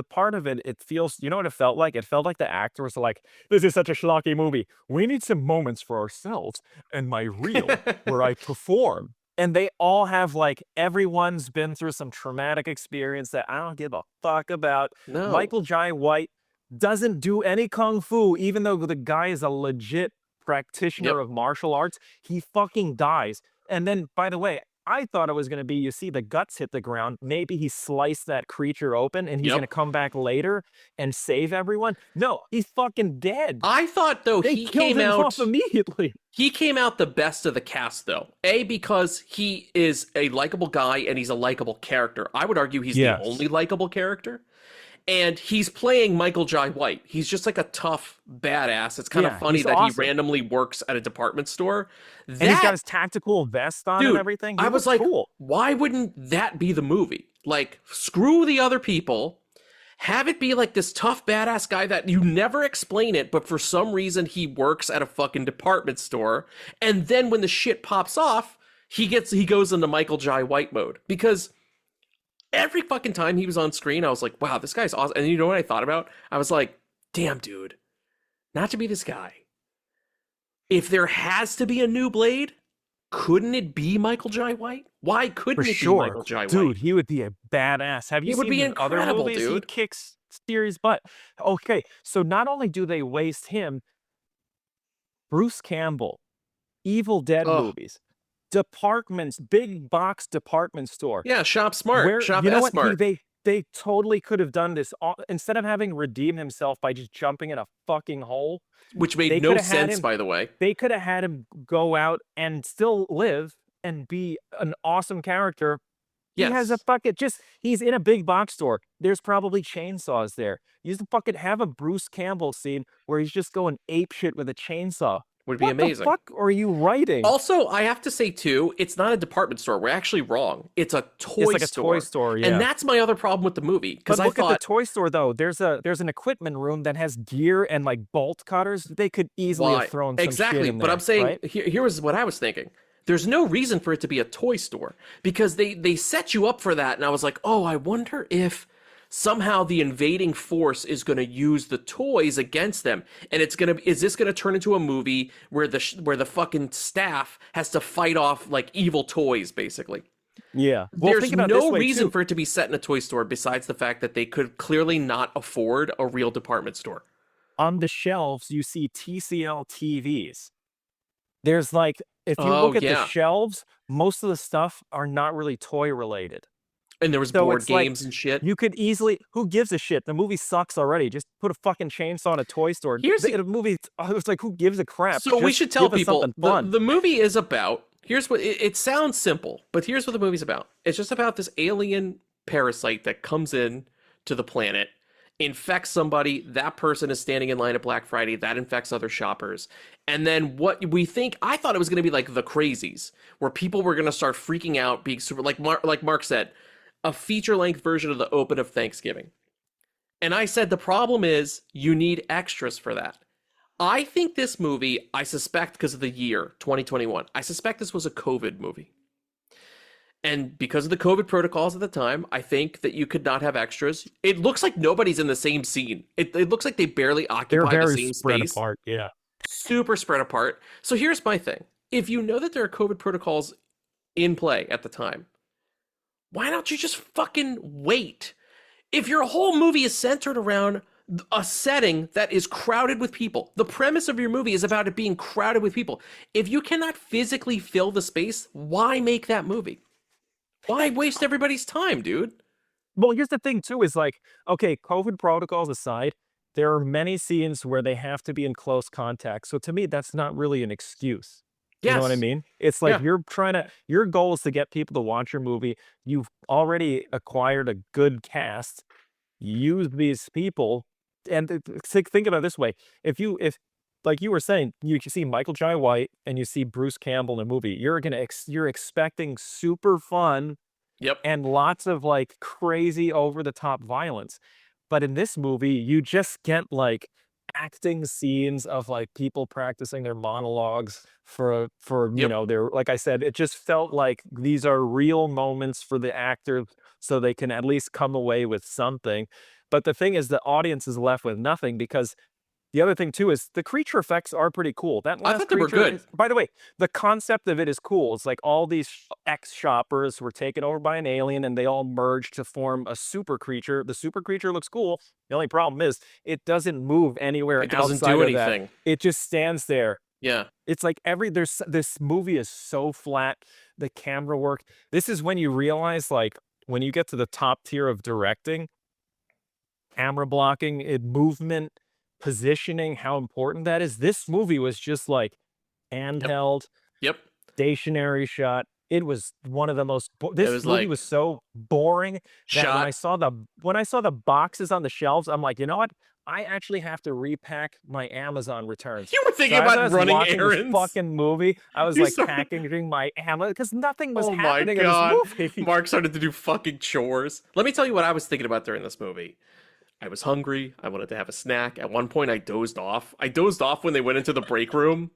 part of it feels, you know what it felt like? It felt like the actors were like, this is such a schlocky movie. We need some moments for ourselves and my reel where I perform. And they all have like everyone's been through some traumatic experience that I don't give a fuck about. No. Michael Jai White doesn't do any kung fu, even though the guy is a legit practitioner Yep. of martial arts. He fucking dies. And then, by the way, I thought it was going to be, you see the guts hit the ground. Maybe he sliced that creature open and he's Yep. going to come back later and save everyone. No, he's fucking dead. I thought though They he killed came him out off immediately. He came out the best of the cast, though. A, because he is a likable guy and he's a likable character. I would argue he's Yes. the only likable character. And he's playing Michael Jai White. He's just like a tough badass. It's kind Yeah, of funny he's that awesome. he randomly works at a department store. And he's got That, his tactical vest on dude, and everything. He I was looks like, cool. why wouldn't that be the movie? Like, screw the other people. Have it be like this tough badass guy that you never explain it, but for some reason he works at a fucking department store. And then when the shit pops off, he goes into Michael Jai White mode. Because every fucking time he was on screen, I was like, wow, this guy's awesome. And you know what I thought about? I was like, damn, dude, not to be this guy. If there has to be a new Blade, couldn't it be Michael Jai White? Why couldn't For it sure. be Michael Jai White? Dude, he would be a badass. Have you He would seen be his other incredible, movies? He dude. kicks serious butt. Okay, so not only do they waste him, Bruce Campbell, Evil Dead Ugh. movies, departments, big box department store. Yeah, Shop Smart, Where Shop you know S what? Smart. They totally could have done this instead of having redeemed himself by just jumping in a fucking hole. Which They made no coulda had sense, him- by the way. They could have had him go out and still live and be an awesome character. He has a Yes. fucking he's in a big box store. There's probably chainsaws there. You just fucking have a Bruce Campbell scene where he's just going ape shit with a chainsaw. Would be What amazing. the fuck are you writing? Also, I have to say too, it's not a department store. We're actually wrong. It's a toy It's like store. a toy store, yeah. And that's my other problem with the movie. But Because I look at thought, the toy store though. There's an equipment room that has gear and like bolt cutters. They could easily why? have thrown some Exactly. shit in But there, I'm saying, right? here was what I was thinking. There's no reason for it to be a toy store because they set you up for that. And I was like, oh, I wonder if somehow the invading force is going to use the toys against them, and is this going to turn into a movie where the fucking staff has to fight off like evil toys, basically? Yeah. Well, There's think about it this no way, reason too. for it to be set in a toy store besides the fact that they could clearly not afford a real department store. On the shelves, you see TCL TVs. There's like, if you Oh, look at yeah. the shelves, most of the stuff are not really toy related. And there was So board it's like, games and shit. You could easily, who gives a shit? The movie sucks already. Just put a fucking chainsaw in a toy store. Here's the- The movie, I was like, who gives a crap? So we Just should tell give us people something fun. the movie is about. Here's what it sounds simple, but here's what the movie's about. It's just about this alien parasite that comes in to the planet, infects somebody. That person is standing in line at Black Friday. That infects other shoppers. And then what we think, I thought it was going to be like The Crazies, where people were going to start freaking out, being super, like Mark said, a feature-length version of the open of Thanksgiving. And I said, the problem is you need extras for that. I think this movie, I suspect because of the year, 2021, I suspect this was a COVID movie. And because of the COVID protocols at the time, I think that you could not have extras. It looks like nobody's in the same scene. It looks like they barely They're occupy the very same spread space. apart. Yeah. Super spread apart. So here's my thing. If you know that there are COVID protocols in play at the time, why don't you just fucking wait? If your whole movie is centered around a setting that is crowded with people, the premise of your movie is about it being crowded with people. If you cannot physically fill the space, why make that movie? Why waste everybody's time, dude? Well, here's the thing too, is like, okay, COVID protocols aside, there are many scenes where they have to be in close contact. So to me, that's not really an excuse. You know what I Yes. mean? It's like Yeah. your goal is to get people to watch your movie. You've already acquired a good cast. Use these people. And think about it this way. If like you were saying, you see Michael Jai White and you see Bruce Campbell in a movie, you're expecting super fun Yep. and lots of like crazy over the top violence. But in this movie, you just get like acting scenes of like people practicing their monologues for you Yep. know, their, like I said, it just felt like these are real moments for the actors so they can at least come away with something. But the thing is, the audience is left with nothing because the other thing too is the creature effects are pretty cool. That last thought they were creature good. by the way, the concept of it is cool. It's like all these ex-shoppers were taken over by an alien and they all merged to form a super creature. The super creature looks cool. The only problem is it doesn't move anywhere It doesn't outside do of that. anything. It just stands there. Yeah. It's like this movie is so flat. The camera work. This is when you realize, like, when you get to the top tier of directing, camera blocking, movement, positioning, how important that is. This movie was just like handheld, Yep. stationary shot. It was one of the most. This was movie like was so boring that shot. when I saw the boxes on the shelves, I'm like, you know what? I actually have to repack my Amazon returns. You were thinking So as I about was running watching this errands. fucking movie, I was You like started- packaging my Amazon because nothing was Oh my happening in god. this movie. Mark started to do fucking chores. Let me tell you what I was thinking about during this movie. I was hungry. I wanted to have a snack. At one point, I dozed off. I dozed off when they went into the break room.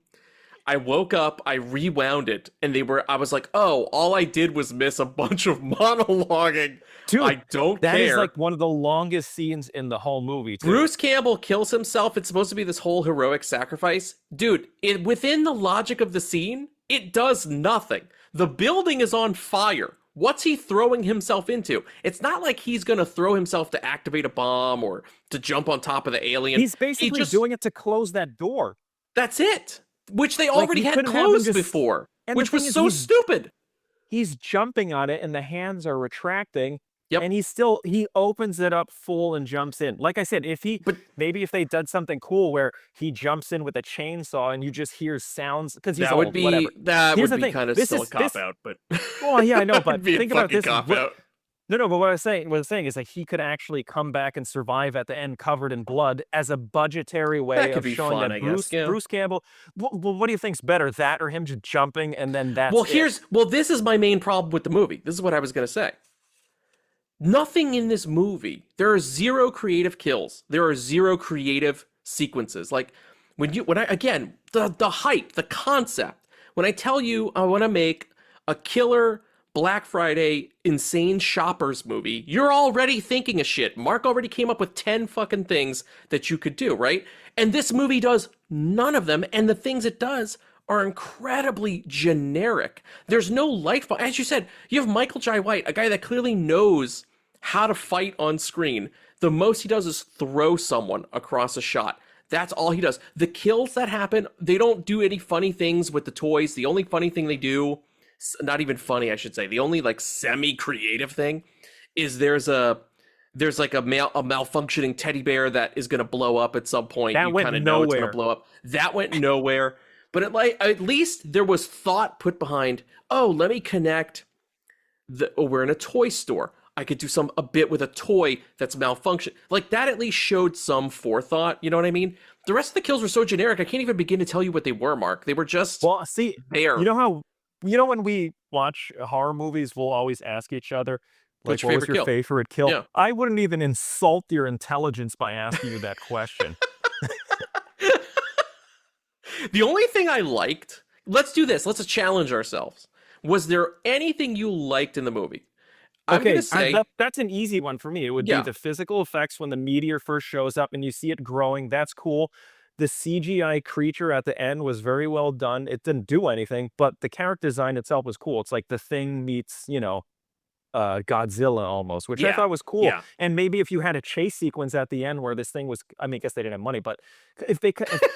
I woke up, I rewound it, and I was like, oh, all I did was miss a bunch of monologuing. Dude, I don't that care. is like one of the longest scenes in the whole movie, too. Bruce Campbell kills himself. It's supposed to be this whole heroic sacrifice. Dude, within the logic of the scene, It does nothing. The building is on fire. What's he throwing himself into? It's not like he's going to throw himself to activate a bomb or to jump on top of the alien. He's basically doing it to close that door. That's it. Which they Like, already you had couldn't have him closed just- before. and Which the thing was is, so stupid. He's jumping on it and the hands are retracting. Yep. And he opens it up full and jumps in. Like I said, maybe if they did something cool where he jumps in with a chainsaw and you just hear sounds, because he's That old, would be whatever. that Here's would the be thing, kind of this still a is- cop this- out, but Well, yeah, I know, That but would be a think about fucking this. cop out. No, but what I was saying is like he could actually come back and survive at the end covered in blood as a budgetary way could of be showing fun, that I guess, yeah. Bruce Campbell. Well, what do you think's better, that or him just jumping and then that's Well, this is my main problem with the movie. This is what I was going to say. Nothing in this movie. There are 0 creative kills. There are 0 creative sequences. Like the hype, the concept. When I tell you I want to make a killer Black Friday insane shoppers movie, you're already thinking of shit. Mark already came up with 10 fucking things that you could do, right? And this movie does none of them, and the things it does are incredibly generic. There's no life. As you said, you have Michael Jai White, a guy that clearly knows how to fight on screen. The most he does is throw someone across a shot. That's all he does. The kills that happen, they don't do any funny things with the toys. The only funny thing they do, not even funny, I should say, the only like semi-creative thing is there's like a malfunctioning teddy bear that is going to blow up at some point. That you went kind of know it's going nowhere. to blow up. That went nowhere. But at least there was thought put behind, oh, let me connect we're in a toy store. I could do a bit with a toy that's malfunctioned. Like that at least showed some forethought, you know what I mean? The rest of the kills were so generic, I can't even begin to tell you what they were, Mark. They were just there. You know when we watch horror movies, we'll always ask each other, like, What's your what was favorite your kill? favorite kill? Yeah. I wouldn't even insult your intelligence by asking you that question. The only thing I liked, let's do this, let's challenge ourselves. Was there anything you liked in the movie? I'm Okay, gonna say that's an easy one for me. It would Yeah. be the physical effects when the meteor first shows up and you see it growing. That's cool. The CGI creature at the end was very well done. It didn't do anything, but the character design itself was cool. It's like The Thing meets, Godzilla almost, which I Yeah, thought was cool. yeah. And maybe if you had a chase sequence at the end where this thing was, I mean, I guess they didn't have money, but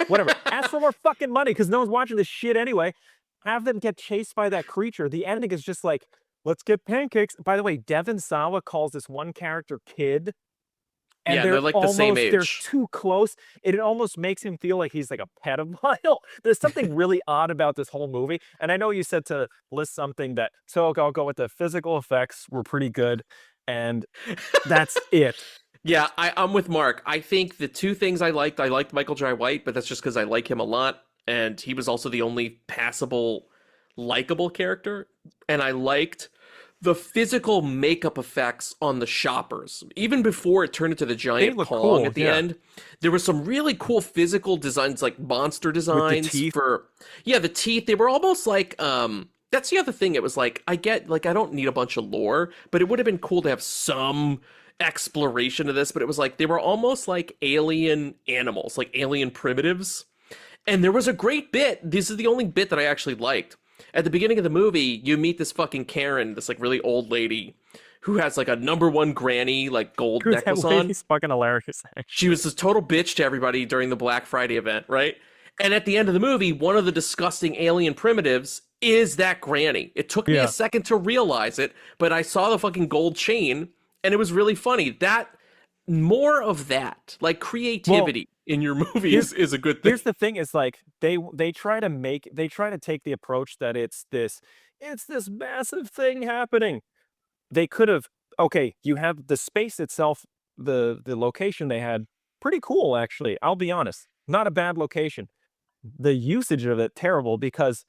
whatever, ask for more fucking money because no one's watching this shit anyway. Have them get chased by that creature. The ending is just like, let's get pancakes. By the way, Devon Sawa calls this one character kid. And Yeah, they're like the same They're age. too close. It almost makes him feel like he's like a pedophile. There's something really odd about this whole movie. And I know you said to list something that, so I'll go with the physical effects were pretty good. And that's it. Yeah, I'm with Mark. I think the two things I liked Michael Jai White, but that's just because I like him a lot. And he was also the only passable, likable character. And I liked the physical makeup effects on the shoppers. Even before it turned into the giant look Pong cool, at the yeah. end, there were some really cool physical designs, like monster designs teeth? the teeth. They were almost like, that's the other thing. It was like, I don't need a bunch of lore, but it would have been cool to have some exploration of this, but it was like, they were almost like alien animals, like alien primitives. And there was a great bit. This is the only bit that I actually liked. At the beginning of the movie, you meet this fucking Karen, this like really old lady who has like a #1 granny, like gold necklace on. He's fucking hilarious. She was this total bitch to everybody during the Black Friday event, right? And at the end of the movie, one of the disgusting alien primitives is that granny. It took me Yeah. a second to realize it, but I saw the fucking gold chain and it was really funny. More of that, like creativity in your movie is a good thing. Here's the thing: is like they try to take the approach that it's this massive thing happening. They could have you have the space itself, the location they had, pretty cool actually. I'll be honest, not a bad location. The usage of it terrible because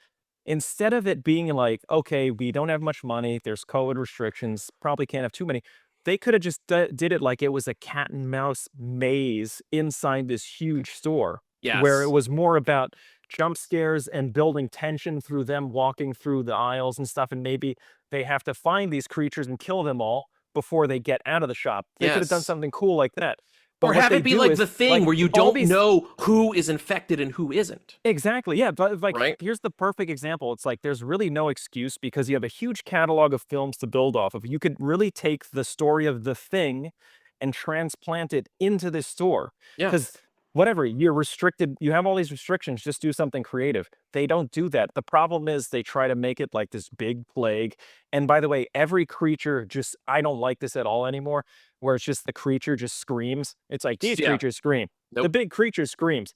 instead of it being like, okay, we don't have much money, there's COVID restrictions, probably can't have too many. They could have just did it like it was a cat and mouse maze inside this huge store. Yes. Where it was more about jump scares and building tension through them walking through the aisles and stuff. And maybe they have to find these creatures and kill them all before they get out of the shop. They could have done Yes. something cool like that. But Or what have they it be do like is, the thing like, where you all don't these know who is infected and who isn't. exactly, yeah, but, like, Right? here's the perfect example. It's like there's really no excuse because you have a huge catalog of films to build off of. You could really take the story of The Thing and transplant it into this store. Yeah. Because whatever, you're restricted, you have all these restrictions, just do something creative. They don't do that. The problem is they try to make it like this big plague. And by the way, every creature just, I don't like this at all anymore, where it's just the creature just screams. It's like these Yeah. creatures scream. The Nope. big creature screams.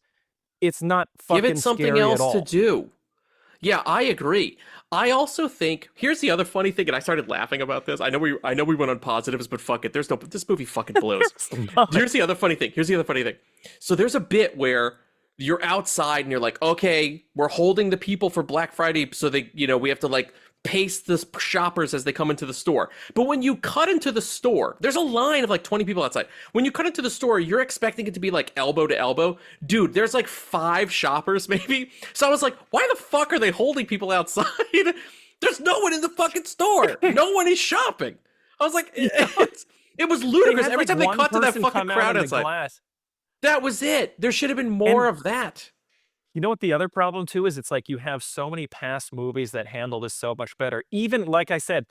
It's not Give it fucking something scary at else to all. do. Yeah, I agree. I also think here's the other funny thing, and I started laughing about this. I know we went on positives, but fuck it. There's no this movie fucking blows. Here's the other funny thing. So there's a bit where you're outside and you're like, okay, we're holding the people for Black Friday, so they, we have to like pace the shoppers as they come into the store. But when you cut into the store, there's a line of like 20 people outside. When you cut into the store, you're expecting it to be like elbow to elbow. Dude, there's like 5 shoppers maybe. So I was like, why the fuck are they holding people outside? There's no one in the fucking store. No one is shopping. I was like, it was ludicrous. Every time they cut to that fucking crowd outside. That was it. There should have been more of that. You know what the other problem too is? It's like you have so many past movies that handle this so much better. Even like I said,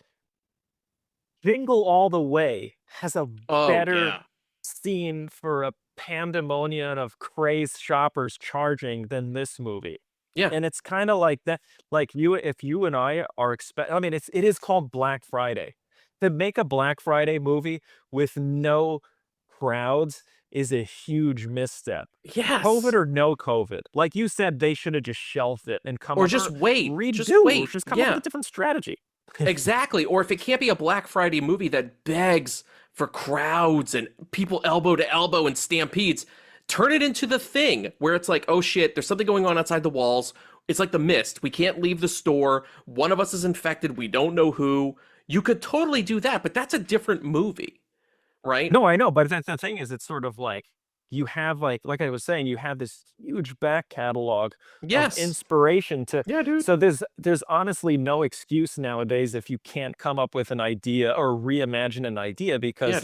Jingle All the Way has a better scene for a pandemonium of crazed shoppers charging than this movie. Yeah. And it's kind of like that. Like if you and I are I mean, it is called Black Friday. To make a Black Friday movie with no crowds is a huge misstep. Yes. COVID or no COVID. Like you said, they should have just shelved it and come or up just wait. Just wait. Just come up with a different strategy. Exactly. Or if it can't be a Black Friday movie that begs for crowds and people elbow to elbow and stampedes, turn it into The Thing, where it's like, oh shit, there's something going on outside the walls. It's like The Mist. We can't leave the store. One of us is infected. We don't know who. You could totally do that, but that's a different movie. Right? No, I know, but the thing is, it's sort of like you have like I was saying, you have this huge back catalog of inspiration to. Yeah, dude. So there's honestly no excuse nowadays if you can't come up with an idea or reimagine an idea because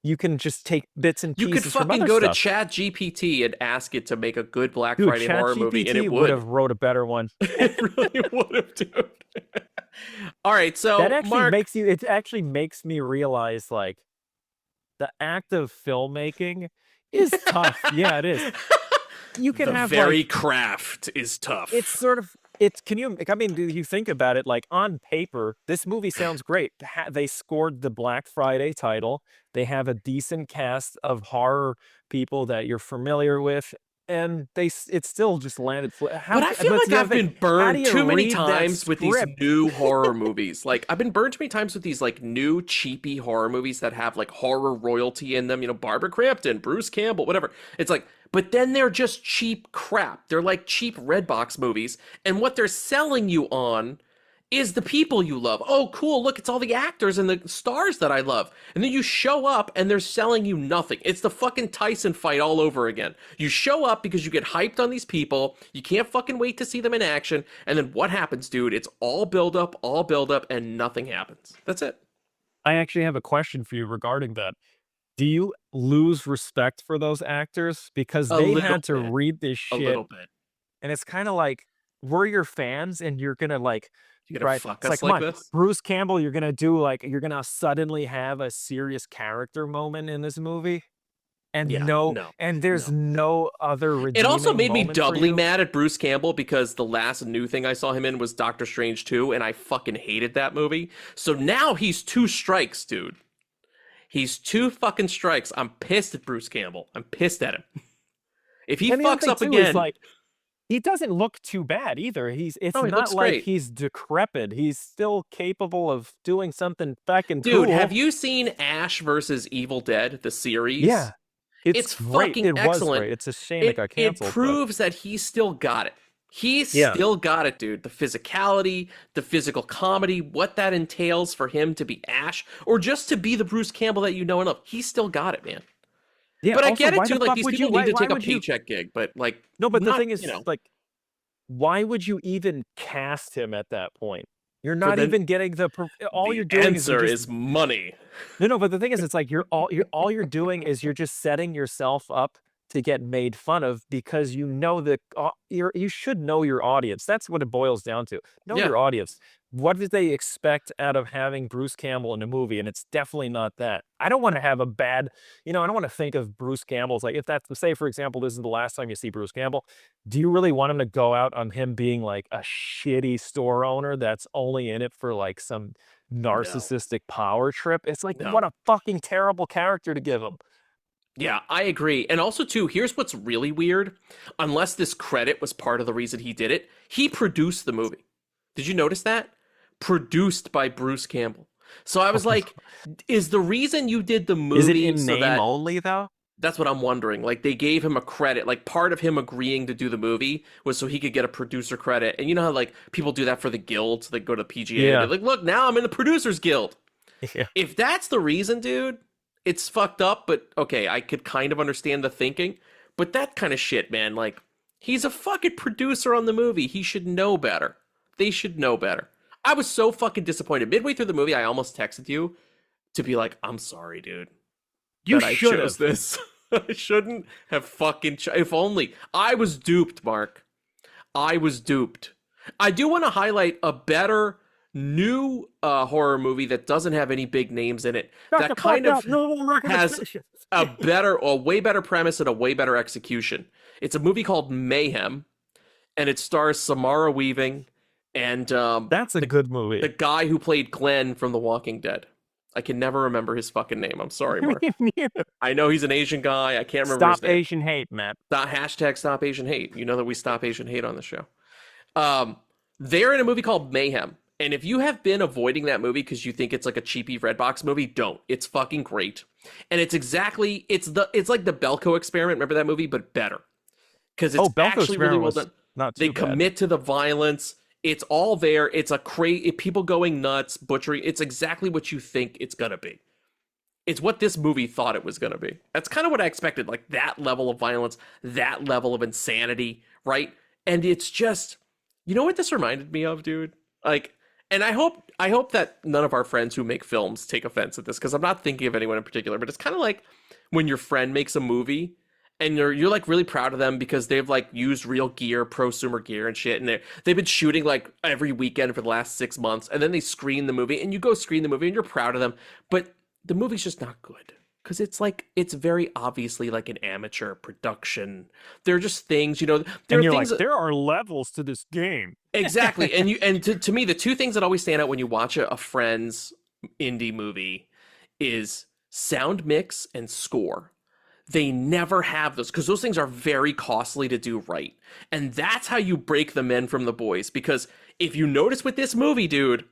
you can just take bits and pieces. You could fucking go to Chat GPT and ask it to make a good Black Friday horror movie, and it would have wrote a better one. It really would have, dude. All right, so that actually Mark, makes me realize like. The act of filmmaking is tough. Yeah, it is. You can have very craft is tough. It's sort of can you? I mean, do you think about it? Like on paper, this movie sounds great. They scored the Black Friday title. They have a decent cast of horror people that you're familiar with, and it still just landed. But I feel like I've been burned too many times with these new horror movies. Like I've been burned too many times with these like new cheapy horror movies that have like horror royalty in them. Barbara Crampton, Bruce Campbell, whatever. It's like, but then they're just cheap crap. They're like cheap Redbox movies, and what they're selling you on is the people you love. Oh, cool, look, it's all the actors and the stars that I love. And then you show up and they're selling you nothing. It's the fucking Tyson fight all over again. You show up because you get hyped on these people. You can't fucking wait to see them in action. And then what happens, dude? It's all build up, and nothing happens. That's it. I actually have a question for you regarding that. Do you lose respect for those actors? Because they had to read this shit. A little bit. And it's kind of like, we're your fans and you're going to like, you gonna fuck us like this? Bruce Campbell, you're gonna suddenly have a serious character moment in this movie, and there's no other redeeming. It also made me doubly mad at Bruce Campbell because the last new thing I saw him in was Doctor Strange 2, and I fucking hated that movie. So now he's 2 strikes, dude. He's 2 fucking strikes. I'm pissed at Bruce Campbell. I'm pissed at him. If he fucks up again. He doesn't look too bad either. It's not like great. He's decrepit. He's still capable of doing something fucking cool. Dude, have you seen Ash versus Evil Dead, the series? Yeah. It's fucking excellent. Was great. It's a shame it got canceled. It proves that he's still got it. He's still got it, dude. The physicality, the physical comedy, what that entails for him to be Ash, or just to be the Bruce Campbell that you know and love. He's still got it, man. Yeah, but also, I get it too. Like these people need to take a paycheck gig, but like, no. But the thing is, like, why would you even cast him at that point? You're not even getting all you're doing is answer is money. No, but the thing is, it's like all you're doing is you're just setting yourself up to get made fun of because you know that you should know your audience. That's what it boils down to. Know Yeah. your audience. What did they expect out of having Bruce Campbell in a movie? And it's definitely not that. I don't want to have a bad, I don't want to think of Bruce Campbell's like, if that's, say, for example, this is the last time you see Bruce Campbell, do you really want him to go out on him being like a shitty store owner that's only in it for like some narcissistic power trip? It's like, No. what a fucking terrible character to give him. Yeah, I agree. And also, too, here's what's really weird. Unless this credit was part of the reason he did it, he produced the movie. Did you notice that? Produced by Bruce Campbell. So I was like, is the reason you did the movie Is it in so name that only, though? That's what I'm wondering. Like, they gave him a credit. Like, part of him agreeing to do the movie was so he could get a producer credit. And you know how, like, people do that for the guild? So they go to PGA. Yeah. And they're like, look, now I'm in the Producers Guild. Yeah. If that's the reason, dude, it's fucked up. But, okay, I could kind of understand the thinking. But that kind of shit, man, like, he's a fucking producer on the movie. He should know better. They should know better. I was so fucking disappointed. Midway through the movie, I almost texted you to be like, I'm sorry, dude. You that should I chose have. this. I shouldn't have fucking... if only. I was duped, Mark. I was duped. I do want to highlight a better new horror movie that doesn't have any big names in it. That kind of has a way better premise and a way better execution. It's a movie called Mayhem, and it stars Samara Weaving and That's a good movie. the guy who played Glenn from The Walking Dead. I can never remember his fucking name. I'm sorry, Mark. I know he's an Asian guy. I can't remember his Stop name. Asian hate, Matt. Hashtag Stop Asian Hate. You know that we stop Asian hate on the show. They're in a movie called Mayhem. And if you have been avoiding that movie because you think it's like a cheapy Redbox movie, don't. It's fucking great. And it's like the Belko Experiment. Remember that movie? But better. Because it's Belko actually really Experiment well was done. not They too bad. commit to the violence. It's all there. It's people going nuts, butchering. It's exactly what you think it's going to be. It's what this movie thought it was going to be. That's kind of what I expected, like that level of violence, that level of insanity, right? And it's just, you know what this reminded me of, dude? Like, and I hope that none of our friends who make films take offense at this, because I'm not thinking of anyone in particular, but it's kind of like when your friend makes a movie and you're like really proud of them because they've like used real gear, prosumer gear and shit, and they've been shooting like every weekend for the last 6 months, and then they screen the movie, and you go screen the movie and you're proud of them, but the movie's just not good because it's very obviously like an amateur production. There are just things, there And are you're things like, there are levels to this game. exactly. And to me, the two things that always stand out when you watch a friend's indie movie is sound mix and score. They never have those because those things are very costly to do right. And that's how you break the men from the boys. Because if you notice with this movie, dude,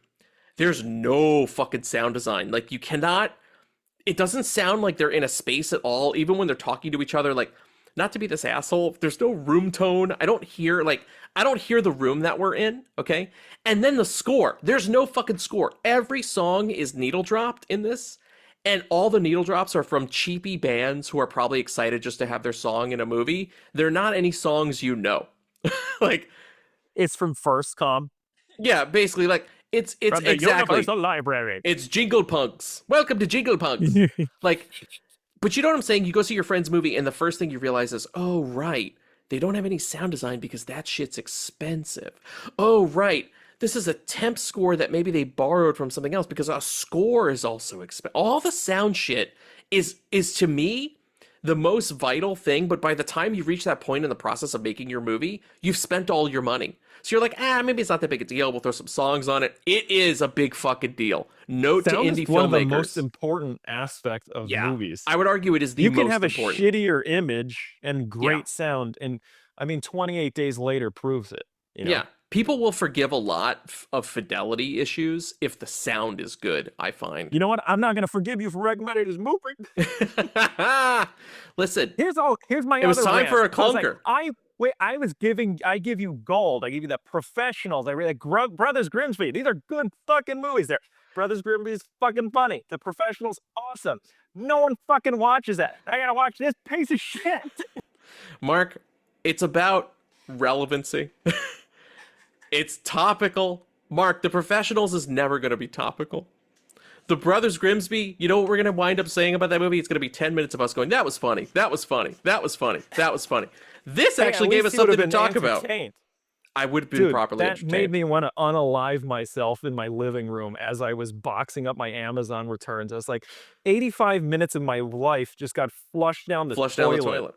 there's no fucking sound design. Like it doesn't sound like they're in a space at all, even when they're talking to each other. Like, not to be this asshole, there's no room tone. I don't hear the room that we're in, okay? And then the score, there's no fucking score. Every song is needle dropped in this, and all the needle drops are from cheapy bands who are probably excited just to have their song in a movie. They're not any songs you know. Like, It's from First Com. yeah, basically, like, it's From the exactly. Universal Library. It's Jingle Punks. Welcome to Jingle Punks. Like, but you know what I'm saying? You go see your friend's movie, and the first thing you realize is, oh, right, they don't have any sound design because that shit's expensive. Oh, right, this is a temp score that maybe they borrowed from something else because a score is also expensive. All the sound shit is to me the most vital thing, but by the time you reach that point in the process of making your movie, you've spent all your money. So you're like, maybe it's not that big a deal. We'll throw some songs on it. It is a big fucking deal. Note Sound to indie is one of the filmmakers. most important aspects of movies. I would argue it is the You most can have important. a shittier image and great sound, and I mean, 28 Days Later proves it. Yeah. People will forgive a lot of fidelity issues if the sound is good, I find. You know what? I'm not going to forgive you for recommending this movie. Listen, Here's my it was other time rant. for a I was like, clunker. I give you gold. I give you the professionals. I really like Brothers Grimsby. These are good fucking movies. Brothers Grimsby's fucking funny. The Professional's awesome. No one fucking watches that. I gotta watch this piece of shit. Mark, it's about relevancy. It's topical, Mark, The Professionals is never going to be topical. The Brothers Grimsby, you know what we're going to wind up saying about that movie? It's going to be 10 minutes of us going, that was funny, that was funny, that was funny, that was funny. This actually gave us something to talk about. I would have been properly entertained. That made me want to unalive myself in my living room as I was boxing up my Amazon returns. I was like, 85 minutes of my life just got flushed down the toilet.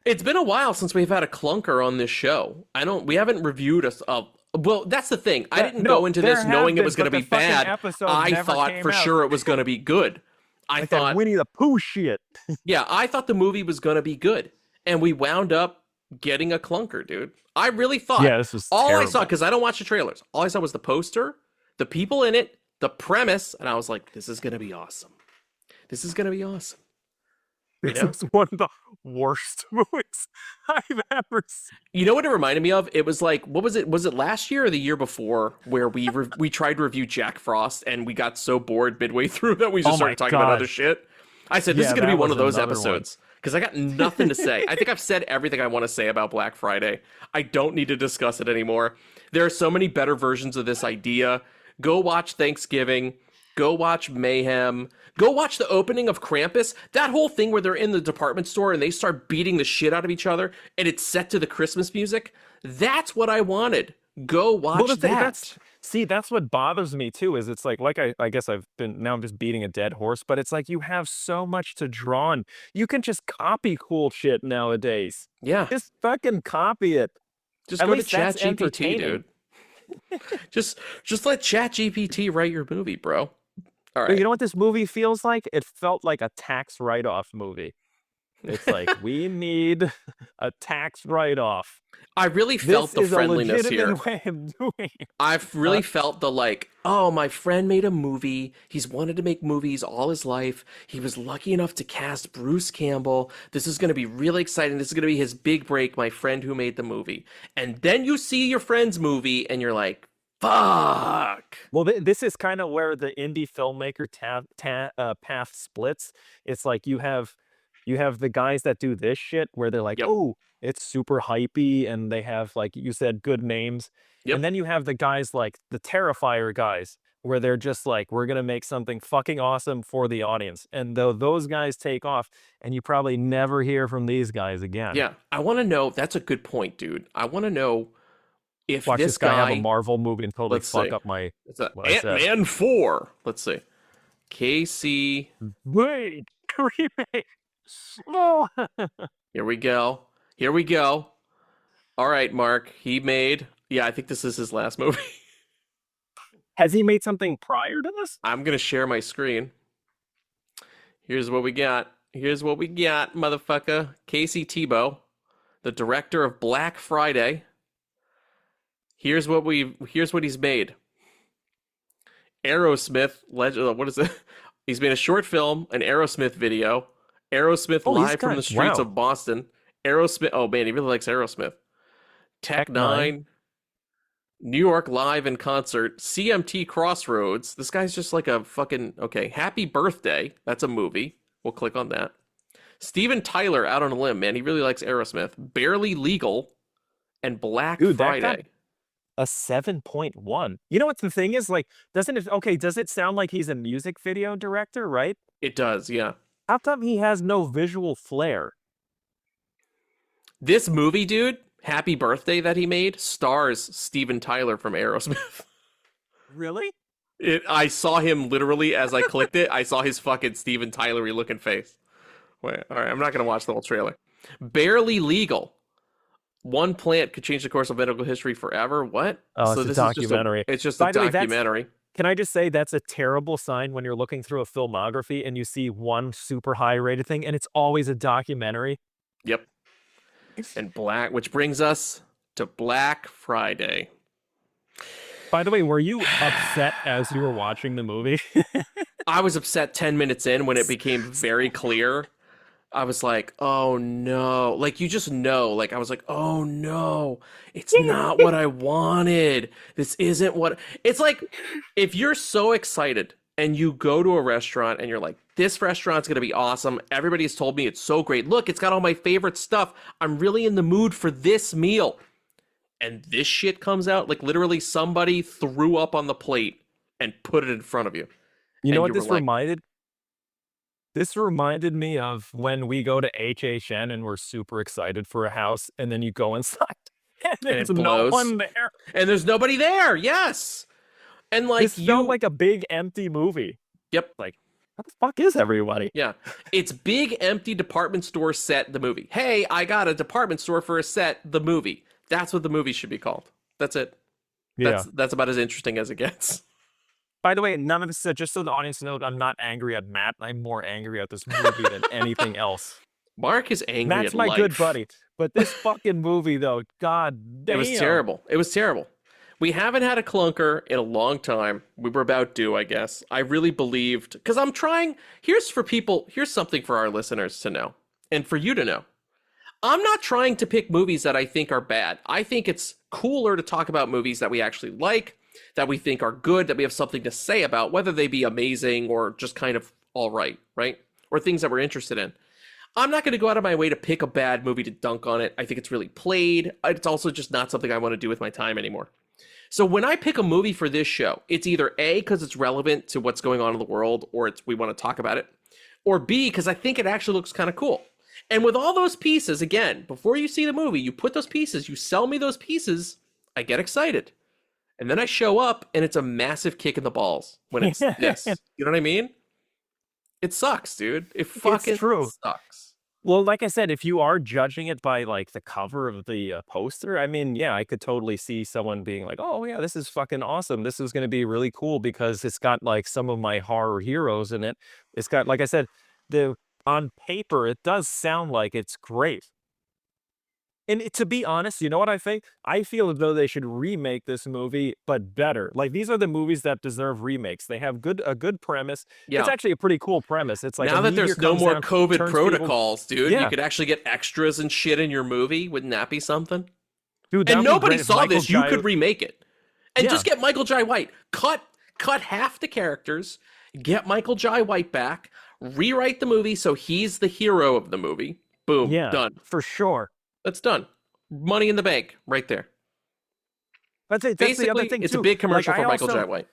It's been a while since we've had a clunker on this show. We haven't reviewed well, that's the thing. I didn't go into this knowing it was going to be bad. I thought for sure it was going to be good. I thought Winnie the Pooh shit. Yeah, I thought the movie was going to be good, and we wound up getting a clunker, dude. I really thought. Yeah, this was terrible. I saw, because I don't watch the trailers. All I saw was the poster, the people in it, the premise, and I was like, "This is going to be awesome. This is going to be awesome." This is one of the worst movies I've ever seen. You know what it reminded me of? It was like, what was it? Was it last year or the year before where we tried to review Jack Frost and we got so bored midway through that we just started talking about other shit? I said, this is going to be one of those episodes because I got nothing to say. I think I've said everything I want to say about Black Friday. I don't need to discuss it anymore. There are so many better versions of this idea. Go watch Thanksgiving. Go watch Mayhem. Go watch the opening of Krampus. That whole thing where they're in the department store and they start beating the shit out of each other and it's set to the Christmas music. That's what I wanted. Go watch that. That's what bothers me too, is it's like I guess I'm just beating a dead horse, but it's like you have so much to draw on. You can just copy cool shit nowadays. Yeah. Just fucking copy it. Just go to ChatGPT, dude. just let ChatGPT write your movie, bro. All right. You know what this movie feels like? It felt like a tax write-off movie. It's like, we need a tax write-off. I really felt the friendliness here. Way of doing it. I've really felt the like, oh, my friend made a movie. He's wanted to make movies all his life. He was lucky enough to cast Bruce Campbell. This is going to be really exciting. This is going to be his big break, my friend who made the movie. And then you see your friend's movie and you're like, fuck. Well, this is kind of where the indie filmmaker path splits. It's like you have the guys that do this shit where they're like, oh, it's super hypey, and they have, like you said, good names. And then you have the guys like the Terrifier guys, where they're just like, we're going to make something fucking awesome for the audience. And though those guys take off, and you probably never hear from these guys again. Yeah, I want to know. That's a good point, dude. I want to know if watch this guy have a Marvel movie and totally fuck up my... It's Ant-Man 4. Let's see. Casey... Wait! Remake! No! Here we go. Here we go. All right, Mark. He made... Yeah, I think this is his last movie. Has he made something prior to this? I'm going to share my screen. Here's what we got. Here's what we got, motherfucker. Casey Tebow, the director of Black Friday. Here's what he's made. Aerosmith, what is it? He's made a short film, an Aerosmith video. Aerosmith live from the streets of Boston. Aerosmith. Oh man, he really likes Aerosmith. Tech Nine. New York Live in concert. CMT Crossroads. This guy's just like a fucking Happy Birthday. That's a movie. We'll click on that. Steven Tyler out on a limb, man. He really likes Aerosmith. Barely Legal and Black Friday. A 7.1. You know what the thing is? Like, does it sound like he's a music video director, right? It does, yeah. How come he has no visual flair? This movie, dude, Happy Birthday that he made, stars Steven Tyler from Aerosmith. Really? I saw him literally as I clicked it. I saw his fucking Steven Tyler-y looking face. Wait, all right, I'm not going to watch the whole trailer. Barely Legal. One plant could change the course of medical history forever. What? Oh, so it's a documentary. It's just a documentary. Can I just say that's a terrible sign when you're looking through a filmography and you see one super high rated thing and it's always a documentary? Yep. And which brings us to Black Friday. By the way, were you upset as you were watching the movie? I was upset 10 minutes in when it became very clear. I was like, oh no. Like, you just know. Like, I was like, oh no. It's not what I wanted. This isn't what... It's like, if you're so excited and you go to a restaurant and you're like, this restaurant's going to be awesome. Everybody's told me it's so great. Look, it's got all my favorite stuff. I'm really in the mood for this meal. and this shit comes out, like literally somebody threw up on the plate and put it in front of you. You know And what you this were like- reminded? This reminded me of when we go to HHN and we're super excited for a house, and then you go inside and And there's it no blows. one there. And there's nobody there. Yes. And like This felt like a big empty movie. Yep. Like, what the fuck is everybody? Yeah. It's big empty department store set, the movie. Hey, I got a department store for a set, the movie. That's what the movie should be called. That's it. Yeah. That's about as interesting as it gets. By the way, none of this, just so the audience knows, I'm not angry at Matt. I'm more angry at this movie than anything else. Mark is angry Matt's at my life. good buddy. But this fucking movie, though, god damn. It was terrible. It was terrible. We haven't had a clunker in a long time. We were about due, I guess. I really believed, because I'm trying, here's something for our listeners to know, and for you to know. I'm not trying to pick movies that I think are bad. I think it's cooler to talk about movies that we actually like, that we think are good, that we have something to say about, whether they be amazing or just kind of all right, right? Or things that we're interested in. I'm not going to go out of my way to pick a bad movie to dunk on it. I think it's really played. It's also just not something I want to do with my time anymore. So when I pick a movie for this show, it's either A, because it's relevant to what's going on in the world, or we want to talk about it, or B, because I think it actually looks kind of cool. And with all those pieces, again, before you see the movie, you put those pieces, you sell me those pieces, I get excited. And then I show up, and it's a massive kick in the balls when it's this. You know what I mean? It sucks, dude. It fucking sucks. Well, like I said, if you are judging it by like the cover of the poster, I mean, yeah, I could totally see someone being like, oh yeah, this is fucking awesome. This is going to be really cool because it's got like some of my horror heroes in it. It's got, like I said, on paper, it does sound like it's great. And to be honest, you know what I think? I feel as though they should remake this movie, but better. Like, these are the movies that deserve remakes. They have a good premise. Yeah. It's actually a pretty cool premise. It's like now that there's no more COVID turns protocols, dude, Yeah. you could actually get extras and shit in your movie. Wouldn't that be something? Dude, And that'd be nobody great if saw Michael this. You Jai- could remake it. And Yeah. just get Michael Jai White. Cut half the characters, get Michael Jai White back, rewrite the movie so he's the hero of the movie. Boom. Yeah, Done. for sure. That's done. Money in the bank, right there. That's the Basically, other thing it's too. a big commercial Like, for Michael Jai White.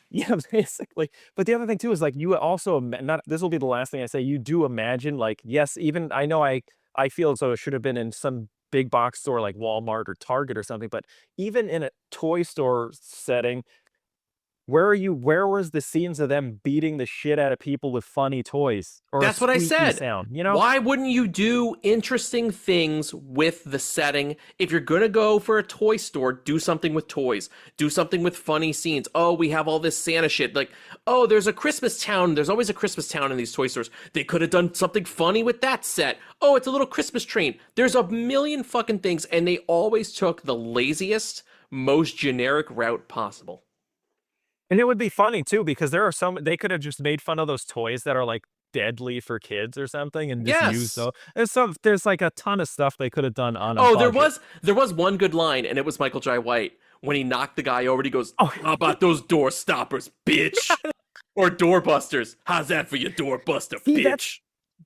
Yeah, basically. But the other thing too is like you also not. This will be the last thing I say. You do imagine like yes, even I know I feel as though it should have been in some big box store like Walmart or Target or something. But even in a toy store setting, where was the scenes of them beating the shit out of people with funny toys? Or That's what I said. Sound, you know? Why wouldn't you do interesting things with the setting? If you're going to go for a toy store, do something with toys. Do something with funny scenes. Oh, we have all this Santa shit. Like, oh, there's a Christmas town. There's always a Christmas town in these toy stores. They could have done something funny with that set. Oh, it's a little Christmas train. There's a million fucking things, and they always took the laziest, most generic route possible. And it would be funny too, because there are they could have just made fun of those toys that are like deadly for kids or something and just use those. There's like a ton of stuff they could have done on a budget. there was one good line, and it was Michael Jai White when he knocked the guy over and he goes, how about those door stoppers, bitch? Or doorbusters. How's that for your doorbuster, bitch?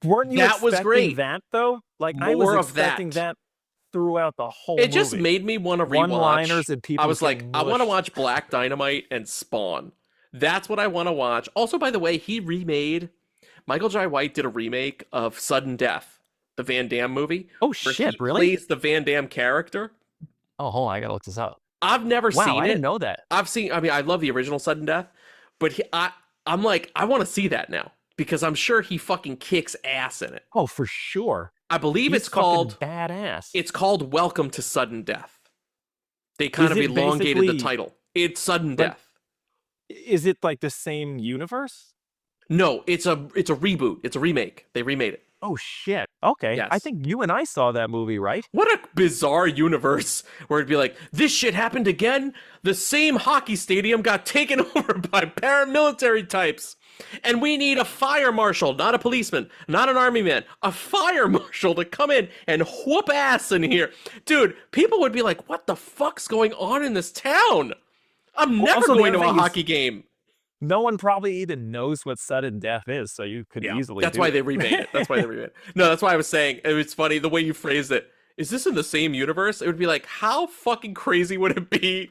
Weren't you That was expecting great. that though? Like I More was of that. expecting that throughout the whole It just movie. made me want to rewatch. One-liners and people I was like, getting I want to mushed. watch Black Dynamite and Spawn. That's what I want to watch. Also, by the way, Michael Jai White did a remake of Sudden Death, the Van Damme movie. Oh where shit, he really? plays the Van Damme character. Oh, hold on, I gotta look this up. I've never Wow, seen I it. didn't know that. I love the original Sudden Death, but I'm like, I want to see that now because I'm sure he fucking kicks ass in it. Oh, for sure. I believe He's it's called fucking badass. It's called Welcome to Sudden Death. They kind Is of it elongated the basically- title. It's Sudden But- Death. Is it like the same universe? No, it's a reboot. It's a remake. They remade it. Oh shit. Okay. Yes. I think you and I saw that movie, right? What a bizarre universe where it'd be like, this shit happened again? The same hockey stadium got taken over by paramilitary types. And we need a fire marshal, not a policeman, not an army man, a fire marshal to come in and whoop ass in here. Dude, people would be like, what the fuck's going on in this town? I'm never also, the going to other a thing is- hockey game. No one probably even knows what sudden death is, so you could easily That's do why it. they remade it. That's why they remade it. No, that's why I was saying, it's funny, the way you phrased it. is this in the same universe? It would be like, how fucking crazy would it be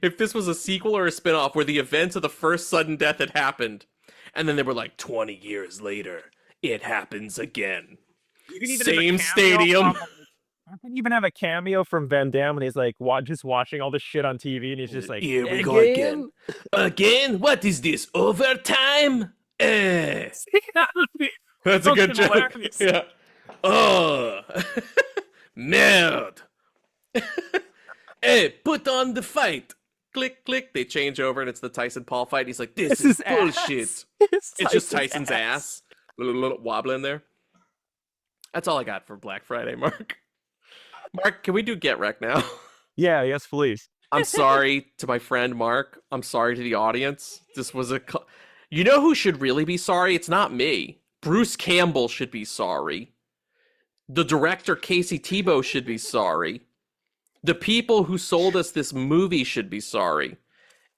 if this was a sequel or a spin-off where the events of the first sudden death had happened, and then they were like, 20 years later, it happens again. Same stadium. I can even have a cameo from Van Damme, and he's like just watching all this shit on TV, and he's just like, here we go again. Again? What is this, overtime? That's a good joke. Hilarious. Yeah. Oh. Merde. Hey, put on the fight. Click, click. They change over, and it's the Tyson Paul fight. He's like, this is bullshit. It's just Tyson's ass. Little wobbling there. That's all I got for Black Friday, Mark. Mark, can we do Get Wrecked now? Yeah, yes, please. I'm sorry to my friend Mark. I'm sorry to the audience. This was you know who should really be sorry? It's not me. Bruce Campbell should be sorry. The director Casey Tebow should be sorry. The people who sold us this movie should be sorry.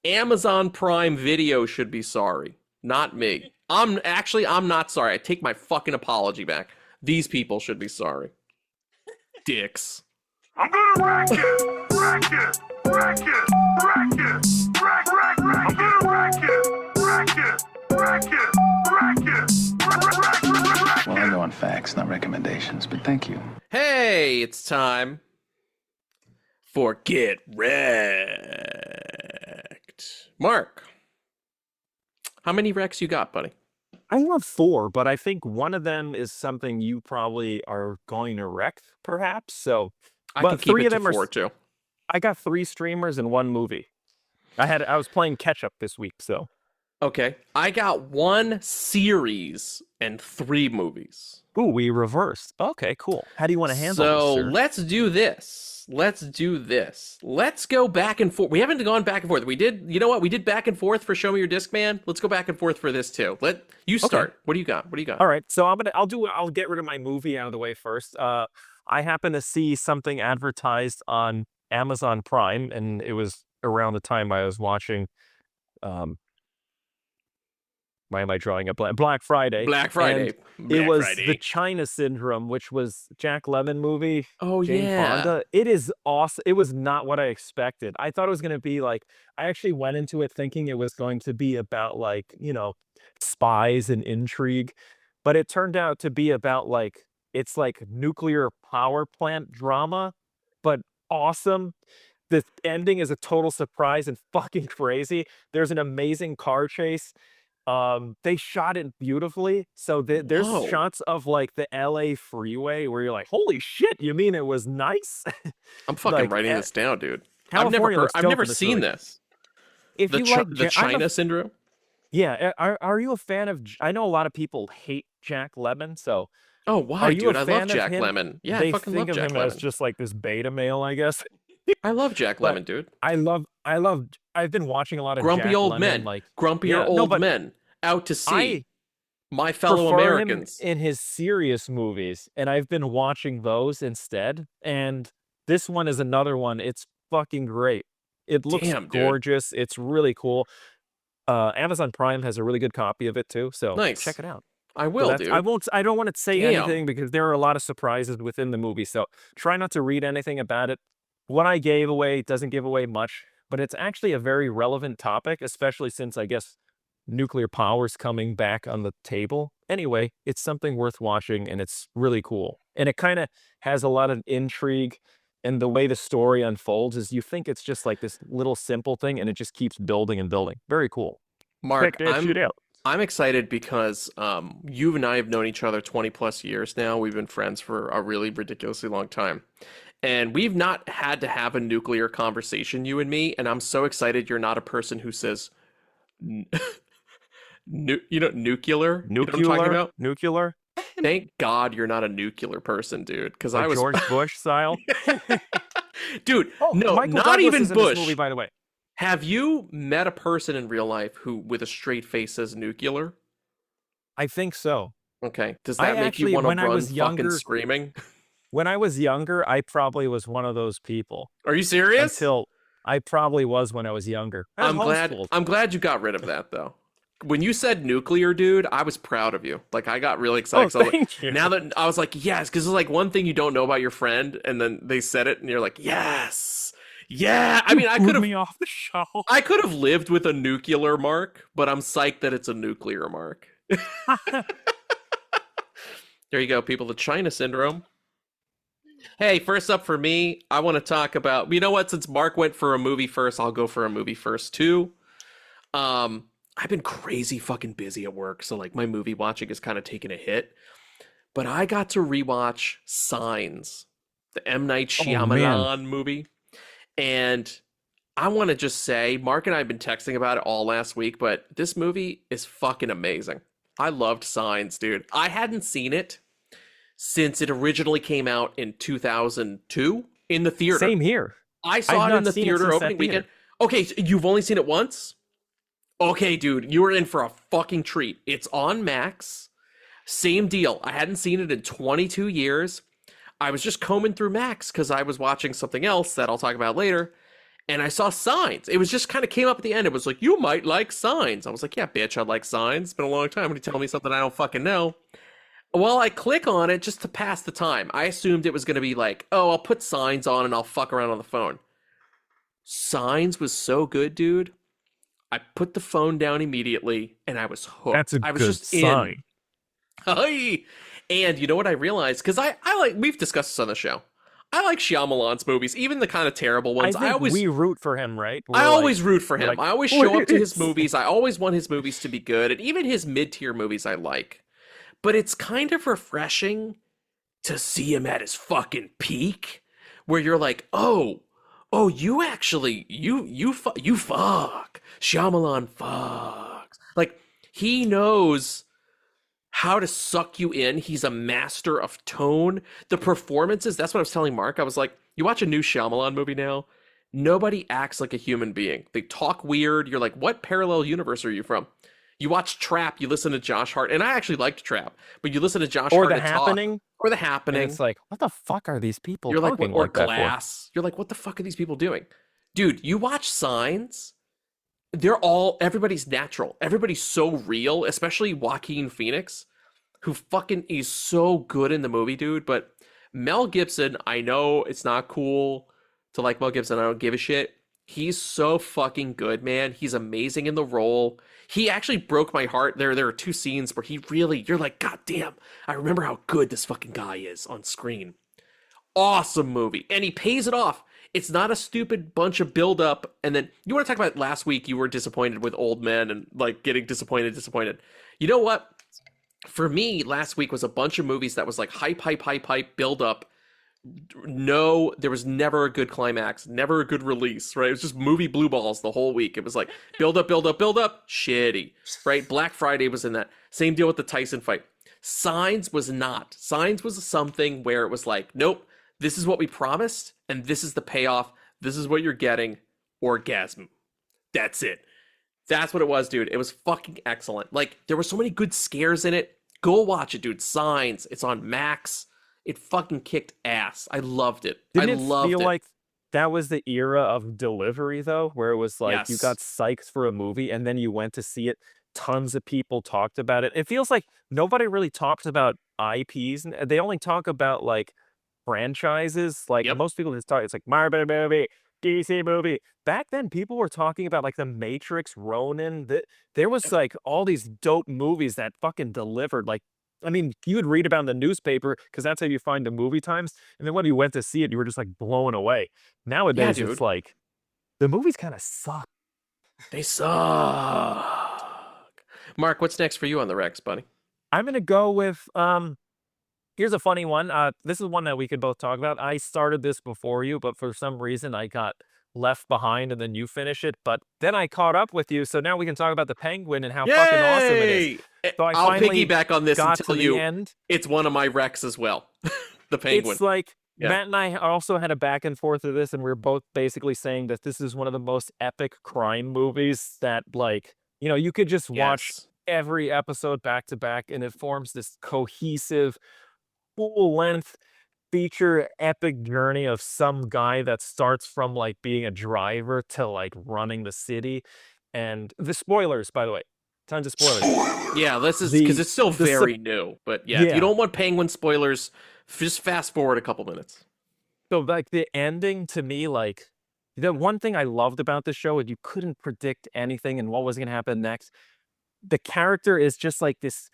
Amazon Prime Video should be sorry. Not me. I'm not sorry. I take my fucking apology back. These people should be sorry. Dicks. I'm gonna wreck it! Wreck it! Wreck it! Wreck it! Wreck, wreck, wreck! I'm gonna wreck it! Wreck it! Wreck it! Wreck it! Wreck, wreck, wreck, wreck Well, I it! go on facts, not recommendations, but thank you. Hey, it's time for Get Wrecked. Mark, how many wrecks you got, buddy? I have 4, but I think one of them is something you probably are going to wreck, perhaps. So, I but can keep 3 it of to them 4 are. too. I got 3 streamers and 1 movie. I was playing catch up this week, so. Okay, I got 1 series and 3 movies. Ooh, we reversed. Okay, cool. How do you want to handle So this, sir? let's do this. Let's go back and forth. We haven't gone back and forth. We did, you know what? We did back and forth for Show Me Your Disc Man. Let's go back and forth for this too. Let you start. Okay. What do you got? All right, so I'll get rid of my movie out of the way first. I happened to see something advertised on Amazon Prime, and it was around the time I was watching. Why am I drawing a blank? Black Friday. Black Friday. And Black it was Friday. the China Syndrome, which was Jack Lemmon movie. Oh Jane yeah. Fonda. It is awesome. It was not what I expected. I thought it was going to be like, I actually went into it thinking it was going to be about like, spies and intrigue, but it turned out to be about like, it's like nuclear power plant drama, but awesome. The ending is a total surprise and fucking crazy. There's an amazing car chase. They shot it beautifully. So there's Whoa. shots of like the LA freeway where you're like, holy shit, you mean it was nice? I'm fucking like, writing this down, dude. California looks I've dope never in this seen movie. this. If The you like the China Syndrome. yeah, are you a fan of? I know a lot of people hate Jack Lemmon, so Oh, why, are you dude? a I fan love of Jack him? Lemmon. Yeah, They I fucking think love of Jack him as Lemmon. just like this beta male, I guess. I love Jack But Lemmon, dude. I've been watching a lot of Grumpy Jack old Lemmon, men, like grumpier yeah, no, old but men out to sea. I My fellow prefer Americans. him in his serious movies, and I've been watching those instead. And this one is another one. It's fucking great. It looks Damn, dude. gorgeous. It's really cool. Amazon Prime has a really good copy of it too, so Nice. check it out. I So will, dude. I don't want to say Damn. anything because there are a lot of surprises within the movie. So try not to read anything about it. What I gave away doesn't give away much, but it's actually a very relevant topic, especially since I guess nuclear power's coming back on the table. Anyway, it's something worth watching, and it's really cool. And it kind of has a lot of intrigue, and the way the story unfolds is you think it's just like this little simple thing, and it just keeps building and building. Very cool. Mark, Check that shit out. I'm excited because you and I have known each other 20 plus years now. We've been friends for a really ridiculously long time. And we've not had to have a nuclear conversation, you and me. And I'm so excited you're not a person who says, nuclear? You know what I'm talking about? Nuclear? Thank God you're not a nuclear person, dude. Because Like I was. George Bush style? Dude, Oh, no, Michael not Douglas even is in this Bush. movie, by the way. Have you met a person in real life who, with a straight face, says nuclear? I think so. Okay. Does I that make actually, you want to when I run was fucking younger- screaming? When I was younger, I probably was one of those people. Are you serious? Until I probably was when I was younger. I was I'm glad. homeschooled. I'm glad you got rid of that, though. when you said nuclear, dude, I was proud of you. Like, I got really excited. Oh, 'cause I was like, thank you. now that I was like, yes, because it's like one thing you don't know about your friend, and then they said it, and you're like, yes, yeah. I mean, I could have, me off the show. I could have lived with a nuclear mark, but I'm psyched that it's a nuclear mark. There you go, people. The China syndrome. Hey, first up for me, I want to talk about. You know what? Since Mark went for a movie first, I'll go for a movie first too. I've been crazy fucking busy at work, so like my movie watching is kind of taking a hit. But I got to rewatch Signs, the M. Night Shyamalan movie. And I want to just say, Mark and I have been texting about it all last week, but this movie is fucking amazing. I loved Signs, dude. I hadn't seen it since it originally came out in 2002 in the theater. Same here. I saw it in the theater opening weekend. Okay, so you've only seen it once? Okay, dude, you were in for a fucking treat. It's on Max. Same deal. I hadn't seen it in 22 years. I was just combing through Max because I was watching something else that I'll talk about later. And I saw Signs. It was just kind of came up at the end. It was like, you might like Signs. I was like, yeah, bitch, I like Signs. It's been a long time when you tell me something I don't fucking know. Well, I click on it just to pass the time. I assumed it was going to be like, oh, I'll put Signs on and I'll fuck around on the phone. Signs was so good, dude. I put the phone down immediately and I was hooked. That's a I was good just sign. in. Hi. And you know what I realized? Because I like, we've discussed this on the show. I like Shyamalan's movies, even the kind of terrible ones. I think always we root for him, right? I always root for him. like, I always show up to his "Please." movies. I always want his movies to be good. And even his mid-tier movies I like. But it's kind of refreshing to see him at his fucking peak, where you're like, oh, you actually, you fuck. Shyamalan fucks. Like, he knows how to suck you in. He's a master of tone. The performances, that's what I was telling Mark. I was like, you watch a new Shyamalan movie now, nobody acts like a human being. They talk weird. You're like, what parallel universe are you from? You watch Trap, you listen to Josh Hart, and I actually liked Trap, but you listen to Josh Hart The Happening. or The Happening. And it's like, what the fuck are these people You're like, talking or like that for? Glass. You're like, what the fuck are these people doing? Dude, you watch Signs, everybody's natural. Everybody's so real, especially Joaquin Phoenix, who fucking is so good in the movie, dude. But Mel Gibson, I know it's not cool to like Mel Gibson. I don't give a shit. He's so fucking good, man. He's amazing in the role. He actually broke my heart. There are two scenes where he really, you're like, God damn, I remember how good this fucking guy is on screen. Awesome movie. And he pays it off. It's not a stupid bunch of build-up. And then, you want to talk about last week, you were disappointed with Old Men and like getting disappointed. You know what? For me, last week was a bunch of movies that was like hype, build up. No, there was never a good climax, never a good release, right? It was just movie blue balls the whole week. It was like build up, shitty, right? Black Friday was in that. Same deal with the Tyson fight. Signs was not. Signs was something where it was like, nope, this is what we promised, and this is the payoff. This is what you're getting. Orgasm. That's it. That's what it was, dude. It was fucking excellent. Like, there were so many good scares in it. Go watch it, dude. Signs. It's on Max. It fucking kicked ass. I loved it. Didn't I it loved feel it. like that was the era of Delivery, though, where it was like you Yes. got psyched for a movie and then you went to see it. Tons of people talked about it. It feels like nobody really talks about IPs. They only talk about like franchises. Like Yep. most people just talk, it's like Marvel movie, DC movie. Back then, people were talking about like the Matrix, Ronin. There was like all these dope movies that fucking delivered. Like, I mean, you would read about in the newspaper because that's how you find the movie times. And then when you went to see it, you were just like blown away. Nowadays, dude. it's like the movies kind of suck. They suck. Mark, what's next for you on the Rex, buddy? I'm gonna go with here's a funny one. This is one that we could both talk about. I started this before you, but for some reason I got left behind and then you finish it. But then I caught up with you, so now we can talk about the Penguin and how fucking awesome it is. So I'll finally piggyback on this and got tell to you the end. it's one of my Rex as well. The Penguin. It's like Yeah. Matt and I also had a back and forth of this, and we are both basically saying that this is one of the most epic crime movies that, like, you know, you could just watch Yes. every episode back to back, and it forms this cohesive, full-length feature epic journey of some guy that starts from like being a driver to like running the city. And the spoilers, by the way, tons of spoilers. Yeah, this is The- because it's still the very new. But yeah, if Yeah. you don't want Penguin spoilers, just fast forward a couple minutes. So like the ending to me, like the one thing I loved about the show is you couldn't predict anything and what was going to happen next. The character is just like this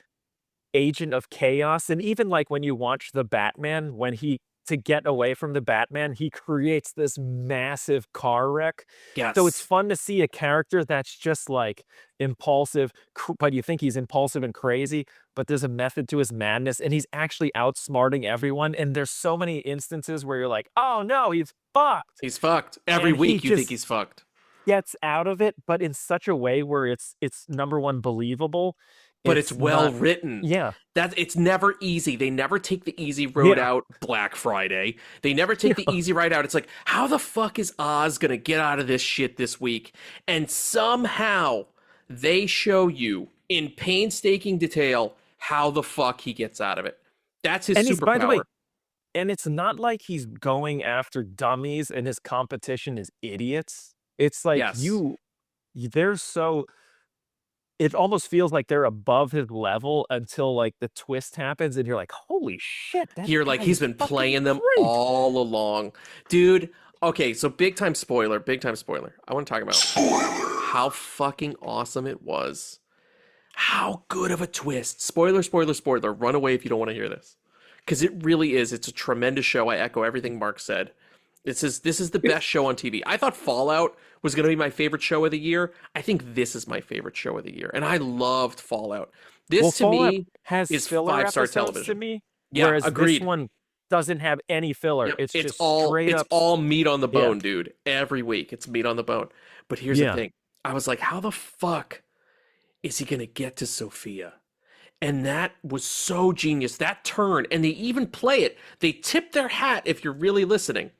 agent of chaos, and even like when you watch the Batman, when he to get away from the Batman, he creates this massive car wreck. Yes. So it's fun to see a character that's just like impulsive, but you think he's impulsive and crazy, but there's a method to his madness, and he's actually outsmarting everyone. And there's so many instances where you're like, oh no, he's fucked. He's fucked. Every And he week you think just- he's fucked. Gets out of it, but in such a way where it's number one believable. But it's well not- written. Yeah. That it's never easy. They never take the easy road Yeah. out Black Friday. They never take the easy ride out. It's like, how the fuck is Oz gonna get out of this shit this week? And somehow they show you in painstaking detail how the fuck he gets out of it. That's his And he's, superpower. by the way, and it's not like he's going after dummies and his competition is idiots. It's like Yes. they're so, it almost feels like they're above his level until like the twist happens and you're like, holy shit. That You're like, guy he's is been fucking playing them great. all along. Dude, okay, so big time spoiler. I want to talk about how fucking awesome it was. How good of a twist. Spoiler. Run away if you don't want to hear this. Because it really is. It's a tremendous show. I echo everything Mark said. This is the best show on TV. I thought Fallout was going to be my favorite show of the year. I think this is my favorite show of the year. And I loved Fallout. This, Well, to Fallout me, has is filler 5-star episodes television. to me. Yeah, whereas agreed. this one doesn't have any filler. Yep, It's just all straight up. all meat on the Yeah. bone, dude. Every week it's meat on the bone. But here's Yeah. the thing. I was like, how the fuck is he gonna get to Sophia? And that was so genius. That turn, and they even play it. They tip their hat if you're really listening,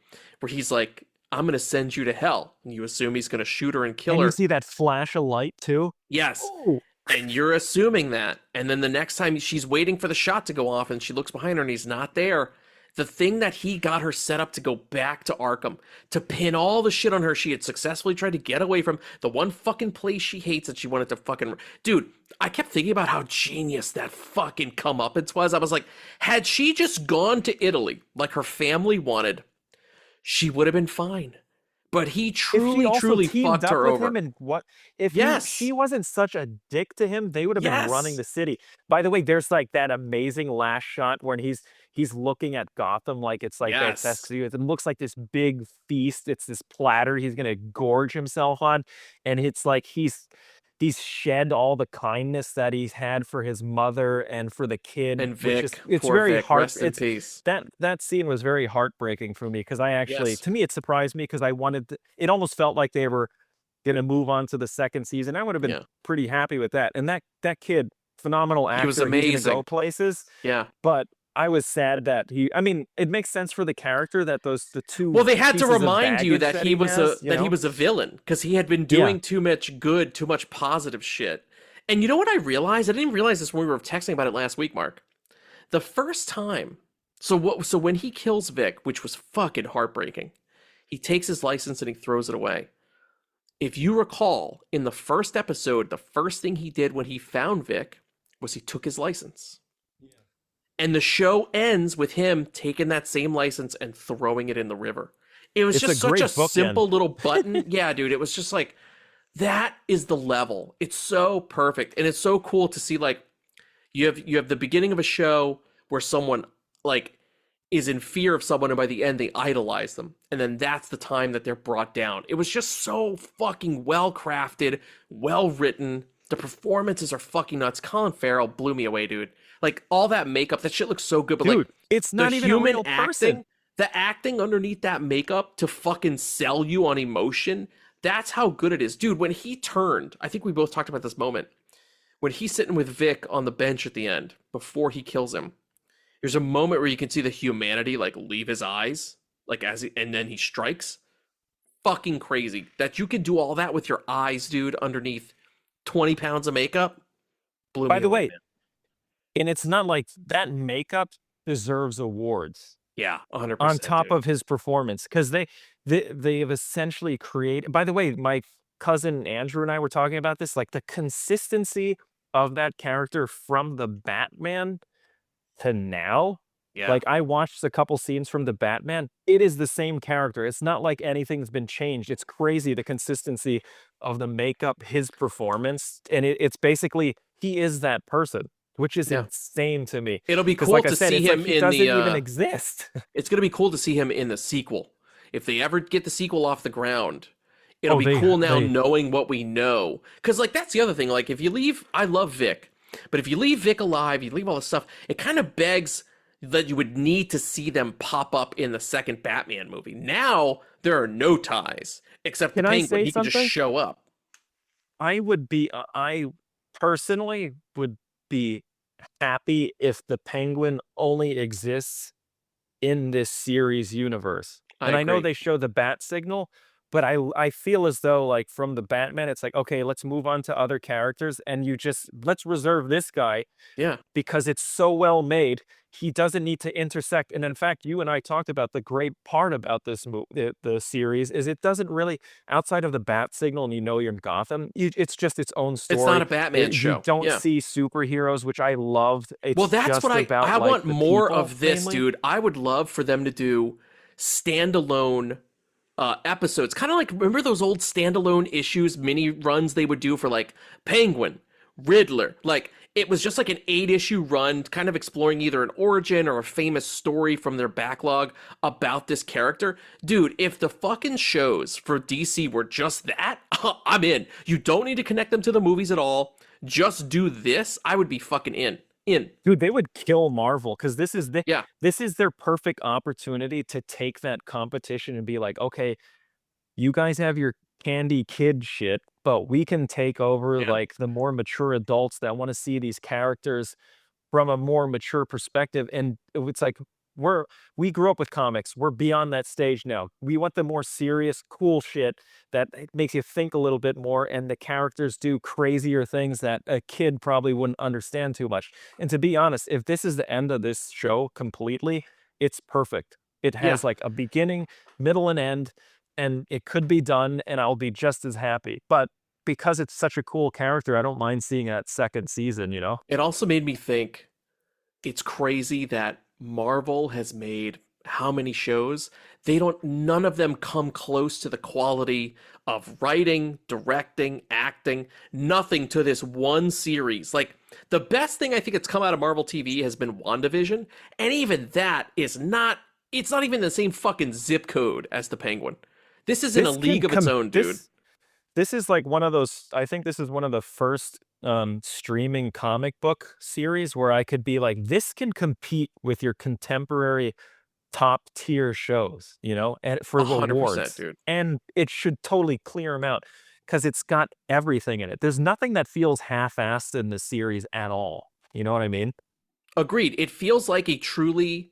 where he's like, I'm gonna send you to hell. And you assume he's gonna shoot her and kill And her. you see that flash of light too. Yes. Ooh. And you're assuming that. And then the next time she's waiting for the shot to go off and she looks behind her and he's not there. The thing that he got her set up to go back to Arkham, to pin all the shit on her she had successfully tried to get away from, the one fucking place she hates that she wanted to fucking... Dude, I kept thinking about how genius that fucking comeuppance was. I was like, had she just gone to Italy like her family wanted, she would have been fine. But he If she truly also teamed fucked up her with over. him, and what if Yes. she wasn't such a dick to him, they would have been running Yes. the city. By the way, there's like that amazing last shot when he's looking at Gotham like it's like Yes. it looks like this big feast. It's this platter he's gonna gorge himself on, and it's like he's shed all the kindness that he's had for his mother and for the kid. And which Vic, is, it's poor very Vic, hard. rest in peace. That scene was very heartbreaking for me because I actually, Yes. to me, it surprised me because I wanted it almost felt like they were going to move on to the second season. I would have been Yeah. pretty happy with that. And that kid, phenomenal actor. He was He's gonna amazing. go places, Yeah. but I was sad that I mean, it makes sense for the character that the two. Well, they had to pieces of remind you baggage that he was has, you that he know? was a villain because he had been doing too much good, too much positive shit. And you know what I realized? I didn't realize this when we were texting about it last week, Mark. The first time, so when he kills Vic, which was fucking heartbreaking, he takes his license and he throws it away. If you recall, in the first episode, the first thing he did when he found Vic was he took his license. And the show ends with him taking that same license and throwing it in the river. It was It's just a great such a bookend. simple little button. Yeah, dude, it was just like, that is the level. It's so perfect. And it's so cool to see, like, you have the beginning of a show where someone, like, is in fear of someone, and by the end, they idolize them. And then that's the time that they're brought down. It was just so fucking well-crafted, well-written. The performances are fucking nuts. Colin Farrell blew me away, dude. Like, all that makeup, that shit looks so good. But, Dude, like, it's not the even a human real acting, person. the acting underneath that makeup to fucking sell you on emotion, that's how good it is. Dude, when he turned, I think we both talked about this moment, when he's sitting with Vic on the bench at the end, before he kills him, there's a moment where you can see the humanity, like, leave his eyes, like, and then he strikes. Fucking crazy. That you can do all that with your eyes, dude, underneath 20 pounds of makeup. Blew By me the away, way, man. and it's not like that makeup deserves awards. Yeah, 100%. On top dude. of his performance, because they've essentially created. By the way, my cousin Andrew and I were talking about this, like the consistency of that character from the Batman to now. Yeah. Like, I watched a couple scenes from the Batman. It is the same character. It's not like anything's been changed. It's crazy, the consistency of the makeup, his performance, and it's basically he is that person, which is Yeah. insane to me. It'll be 'Cause cool like I to said, see it's like him he in doesn't the. even exist. It's gonna be cool to see him in the sequel. If they ever get the sequel off the ground, it'll Oh, be cool now knowing what we know. Because like that's the other thing. Like if you leave, I love Vic, but if you leave Vic alive, you leave all this stuff. It kind of begs that you would need to see them pop up in the second Batman movie. Now there are no ties except Can the I Penguin. say He can something? just show up. I personally would be happy if the Penguin only exists in this series universe. And I know agree. they show the bat signal, but I feel as though like from the Batman, it's like, okay, let's move on to other characters and let's reserve this guy Yeah. because it's so well made. He doesn't need to intersect. And in fact, you and I talked about the great part about this the series is it doesn't really, outside of the bat signal and you're in Gotham, it's just its own story. It's not a Batman You show. don't Yeah. see superheroes, which I loved. It's Well, that's just what about I like, want the more people, of this, mainly. dude. I would love for them to do standalone episodes. Kind of like, remember those old standalone issues, mini runs they would do for like Penguin, Riddler? Like, it was just like an 8-issue run, kind of exploring either an origin or a famous story from their backlog about this character. Dude, if the fucking shows for DC were just that, I'm in. You don't need to connect them to the movies at all. Just do this. I would be fucking in. Dude, they would kill Marvel because this is Yeah. this is their perfect opportunity to take that competition and be like, okay, you guys have your candy kid shit, but we can take over Yeah. like the more mature adults that want to see these characters from a more mature perspective. And it's like we grew up with comics. We're beyond that stage now. We want the more serious, cool shit that makes you think a little bit more, and the characters do crazier things that a kid probably wouldn't understand too much. And to be honest, if this is the end of this show completely, it's perfect. It Yeah. has like a beginning, middle, and end, and it could be done, and I'll be just as happy. But because it's such a cool character, I don't mind seeing that second season, you know? It also made me think it's crazy that Marvel has made how many shows? None of them come close to the quality of writing, directing, acting, nothing to this one series. Like, the best thing I think that's come out of Marvel TV has been WandaVision, and even that it's not even the same fucking zip code as the Penguin. This is in a league of its own, dude. This is like one of those, I think this is one of the first streaming comic book series where I could be like, this can compete with your contemporary top tier shows, and for 100%, rewards. dude. And it should totally clear them out because it's got everything in it. There's nothing that feels half-assed in the series at all. You know what I mean? Agreed. It feels like a truly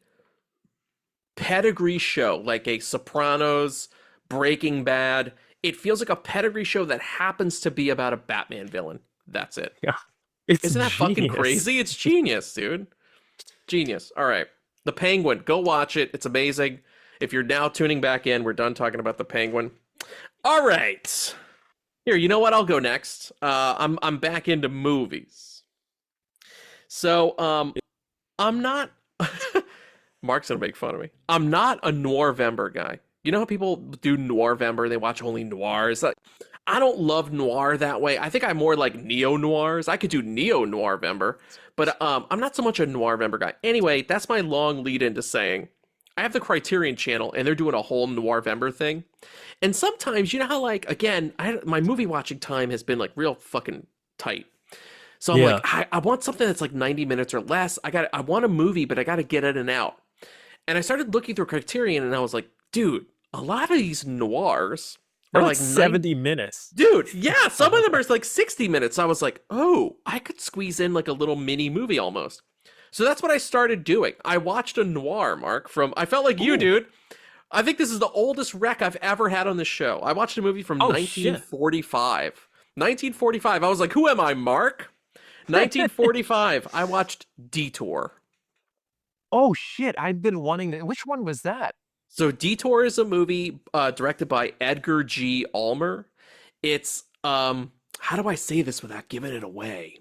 pedigree show, like a Sopranos, Breaking Bad. It feels like a pedigree show that happens to be about a Batman villain. That's it. Yeah. Isn't that fucking crazy? It's genius, dude. Genius. All right. The Penguin. Go watch it. It's amazing. If you're now tuning back in, we're done talking about the Penguin. All right. Here, you know what? I'll go next. I'm back into movies. So, I'm not Mark's gonna make fun of me. I'm not a Noirvember guy. You know how people do Noirvember? They watch only noirs. Like, I don't love noir that way. I think I'm more like neo-noirs. I could do neo-Noirvember, but I'm not so much a Noirvember guy. Anyway, that's my long lead into saying I have the Criterion channel, and they're doing a whole Noirvember thing. And sometimes, you know how, like, again, my movie watching time has been, like, real fucking tight. So I'm like, I want something that's, like, 90 minutes or less. I want a movie, but I got to get in and out. And I started looking through Criterion, and I was like, dude, a lot of these noirs are like 70 minutes. Dude, yeah, some of them are like 60 minutes. I was like, oh, I could squeeze in like a little mini movie almost. So that's what I started doing. I watched a noir, Mark, I felt like you, dude. I think this is the oldest rec I've ever had on this show. I watched a movie from 1945. 1945. I was like, who am I, Mark? 1945. I watched Detour. Oh, shit. I've been wanting to. Which one was that? So Detour is a movie directed by Edgar G. Ulmer. It's how do I say this without giving it away?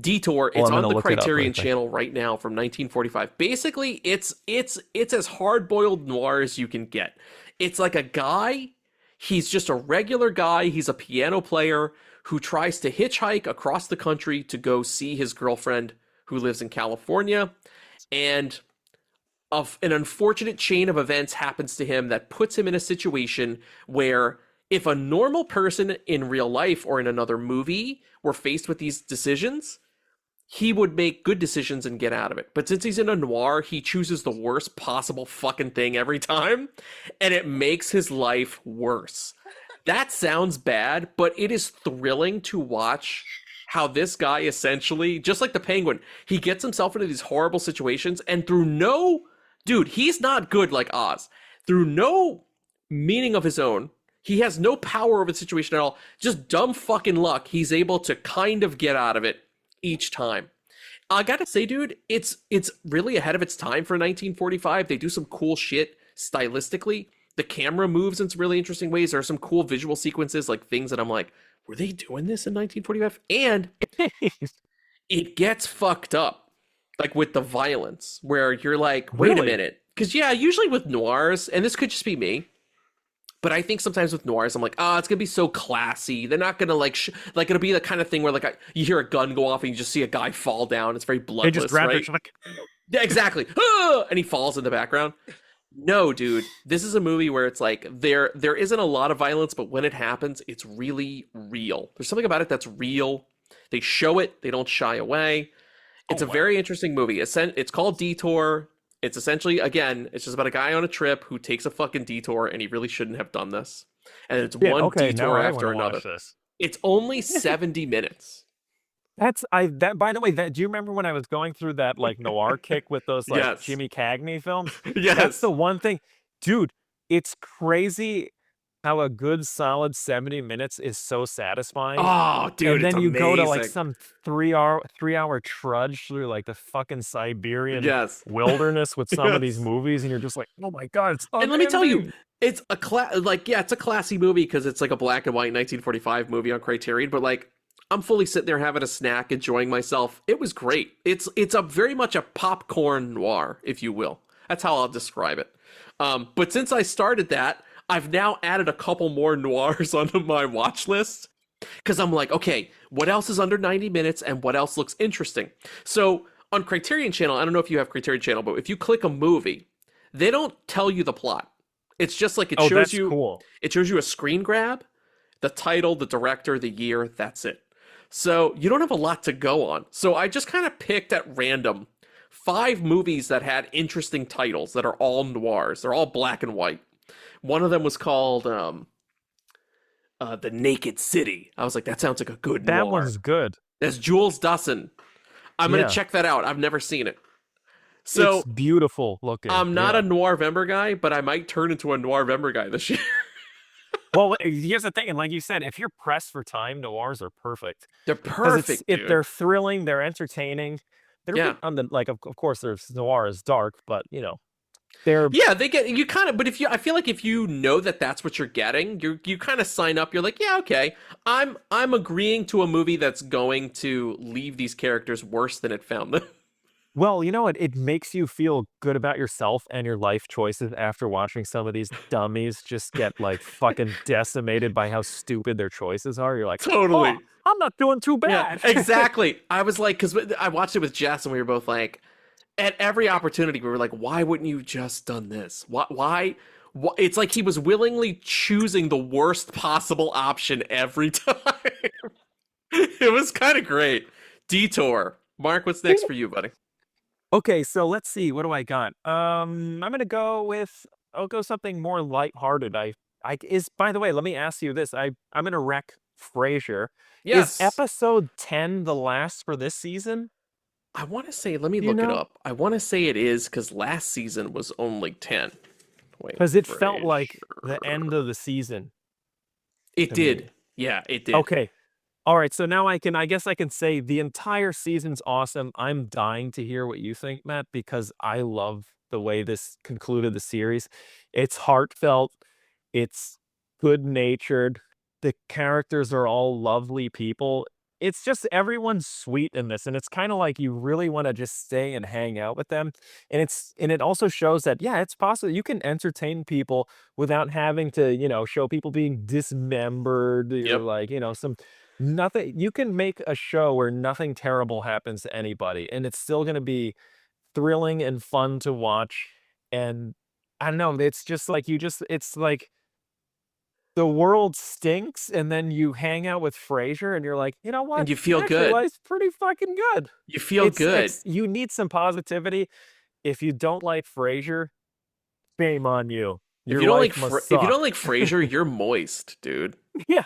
Detour. Well, It's I'm on gonna the look it up Criterion right quick. Channel right now from 1945. Basically, it's as hard-boiled noir as you can get. It's like a guy, he's just a regular guy, he's a piano player who tries to hitchhike across the country to go see his girlfriend who lives in California, and an unfortunate chain of events happens to him that puts him in a situation where if a normal person in real life or in another movie were faced with these decisions, he would make good decisions and get out of it. But since he's in a noir, he chooses the worst possible fucking thing every time, and it makes his life worse. That sounds bad, but it is thrilling to watch how this guy essentially, just like the Penguin, he gets himself into these horrible situations, and through no, dude, he's not good like Oz. Through no meaning of his own, he has no power over the situation at all. Just dumb fucking luck. He's able to kind of get out of it each time. I gotta say, dude, it's really ahead of its time for 1945. They do some cool shit stylistically. The camera moves in some really interesting ways. There are some cool visual sequences, like things that I'm like, were they doing this in 1945? And it gets fucked up, like with the violence, where you're like, wait a Really? minute. Because, yeah, usually with noirs, and this could just be me, but I think sometimes with noirs, I'm like, oh, it's gonna be so classy. They're not gonna like it'll be the kind of thing where like you hear a gun go off and you just see a guy fall down. It's very They bloodless, just grab right? it, like, Yeah, exactly. Ah! And he falls in the background. No, dude, this is a movie where it's like there isn't a lot of violence, but when it happens, it's really real. There's something about it that's real. They show it. They don't shy away. It's a very interesting movie. It's called Detour. It's essentially, again, it's just about a guy on a trip who takes a fucking detour, and he really shouldn't have done this. And it's yeah, one okay, now detour I after wanna another. watch this. It's only 70 minutes. That by the way, that do you remember when I was going through that like noir kick with those like Yes. Jimmy Cagney films? That's Yes. the one thing, dude. It's crazy how a good solid 70 minutes is so satisfying. Oh, dude, And then it's you go to like amazing. some 3 hour trudge through like the fucking Siberian Yes. wilderness with some of these Yes. movies, and you're just like, oh my god, it's And let me tell you, unending. it's a it's a classy movie because it's like a black and white 1945 movie on Criterion, but like I'm fully sitting there having a snack, enjoying myself. It was great. It's a very much a popcorn noir, if you will. That's how I'll describe it. But since I started that, I've now added a couple more noirs onto my watch list because I'm like, okay, what else is under 90 minutes and what else looks interesting? So on Criterion Channel, I don't know if you have Criterion Channel, but if you click a movie, they don't tell you the plot. It's just like it Oh, shows that's you cool. it shows you a screen grab, the title, the director, the year, that's it. So you don't have a lot to go on. So I just kind of picked at random 5 movies that had interesting titles that are all noirs. They're all black and white. One of them was called The Naked City. I was like, that sounds like a good That noir. one's good. That's Jules Dassin. I'm Yeah. gonna check that out. I've never seen it. So It's beautiful looking. I'm not yeah. a Noir-Vember guy, but I might turn into a Noir-Vember guy this year. Well, here's the thing, and like you said, if you're pressed for time, noirs are perfect. They're 'Cause perfect, dude. they're thrilling, they're entertaining. They're a Yeah. bit on the like, of course, there's noir is dark, but you know, they're Yeah, they get you kind of, but I feel like if you know that that's what you're getting, you kind of sign up. You're like, yeah, okay, I'm agreeing to a movie that's going to leave these characters worse than it found them. well, you know what? It makes you feel good about yourself and your life choices after watching some of these dummies just get like fucking decimated by how stupid their choices are. You're like, Totally. oh, I'm not doing too Yeah, bad. exactly. I was like, because I watched it with Jess, and we were both like, at every opportunity, we were like, why wouldn't you just done this? Why? It's like he was willingly choosing the worst possible option every time. It was kind of great. Detour. Mark, what's next for you, buddy? Okay, so let's see. What do I got? I'm gonna go with. I'll go something more lighthearted. By the way, let me ask you this. I'm gonna wreck Frasier. Yes. Is episode 10 the last for this season? I want to say, let me Do you look it know? up. I want to say it is because last season was only 10. Wait, Because it felt like the Frasier. end of the season. It to did. me. Yeah, it did. Okay. All right. So now I guess I can say the entire season's awesome. I'm dying to hear what you think, Matt, because I love the way this concluded the series. It's heartfelt. It's good natured. The characters are all lovely people. It's just everyone's sweet in this, and it's kind of like you really want to just stay and hang out with them. And it also shows that yeah, it's possible you can entertain people without having to, show people being dismembered or Yep. like, some nothing. You can make a show where nothing terrible happens to anybody, and it's still going to be thrilling and fun to watch. And I don't know, it's just like it's like the world stinks, and then you hang out with Frasier, and you're like, "You know And what? you feel Actually, good. life's pretty fucking good." You feel good. You need some positivity. If you don't like Frasier, shame on you. If Your you don't like life must if you suck. don't like Frasier, you're moist, dude. Yeah.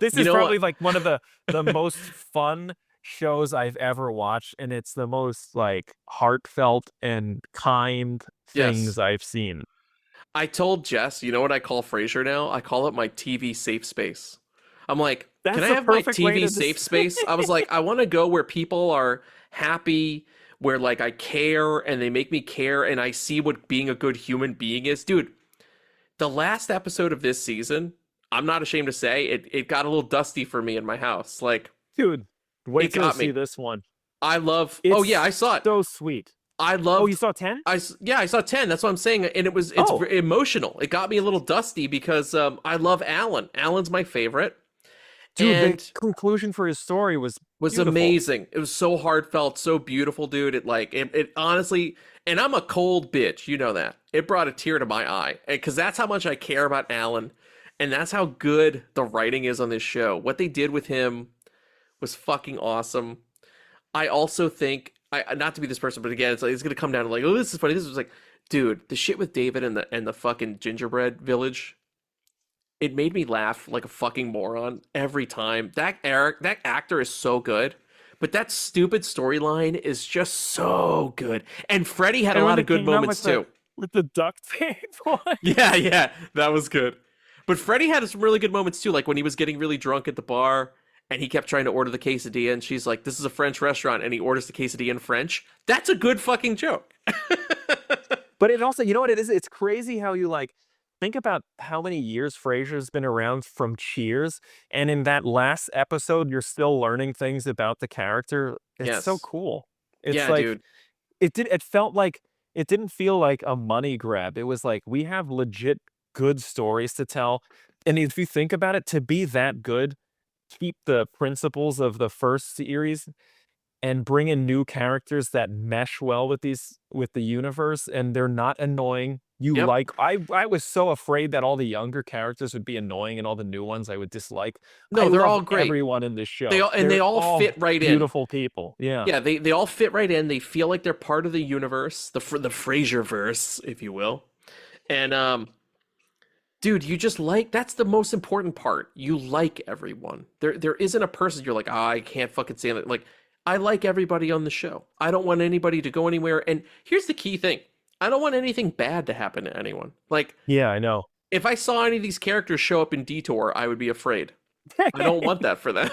This You is know probably what? like one of the most fun shows I've ever watched, and it's the most like heartfelt and kind Yes. things I've seen. I told Jess, you know what I call Frasier now? I call it my TV safe space. I'm like, can That's I the have my perfect way TV to safe des space? I was like, I want to go where people are happy, where like I care and they make me care and I see what being a good human being is. Dude, the last episode of this season, I'm not ashamed to say, it got a little dusty for me in my house. Like, Dude, it wait till you got see me. this one. I love, oh It's yeah, I saw it. so sweet. I Oh, you loved saw 10? yeah, I saw 10. That's what I'm saying. And it's Oh. emotional. It got me a little dusty because I love Alan. Alan's my favorite. Dude, And the conclusion for his story was beautiful. amazing. It was so heartfelt, so beautiful, dude. It honestly, and I'm a cold bitch, you know that. It brought a tear to my eye because that's how much I care about Alan, and that's how good the writing is on this show. What they did with him was fucking awesome. I also think, I not to be this person, but again, it's gonna come down to like, oh, this is funny. This was like, dude, the shit with David and the fucking gingerbread village. It made me laugh like a fucking moron every time. That actor is so good, but that stupid storyline is just so good. And Freddie had a And when lot they of good came out moments too. with the duct tape one. Yeah, that was good. But Freddie had some really good moments too, like when he was getting really drunk at the bar and he kept trying to order the quesadilla and she's like, this is a French restaurant, and he orders the quesadilla in French. That's a good fucking joke. But it also, you know what it is? It's crazy how you like think about how many years Frasier's been around from Cheers, and in that last episode, you're still learning things about the character. It's so Yes. cool. It's Yeah, like dude. it felt like it didn't feel like a money grab. It was like we have legit good stories to tell. And if you think about it, to be that good, keep the principles of the first series and bring in new characters that mesh well with the universe, and they're not annoying. Yep. I was so afraid that all the younger characters would be annoying and all the new ones I would dislike. No, I they're love all great. everyone in this show. They They're all fit right in. beautiful people. Yeah. Yeah, they all fit right in. They feel like they're part of the universe, the Frasier verse, if you will. And dude, you just like, that's the most important part. You like everyone. There isn't a person you're like, I can't fucking stand it. Like, I like everybody on the show. I don't want anybody to go anywhere. And here's the key thing. I don't want anything bad to happen to anyone. Like, Yeah, I know. if I saw any of these characters show up in Detour, I would be afraid. I don't want that for them.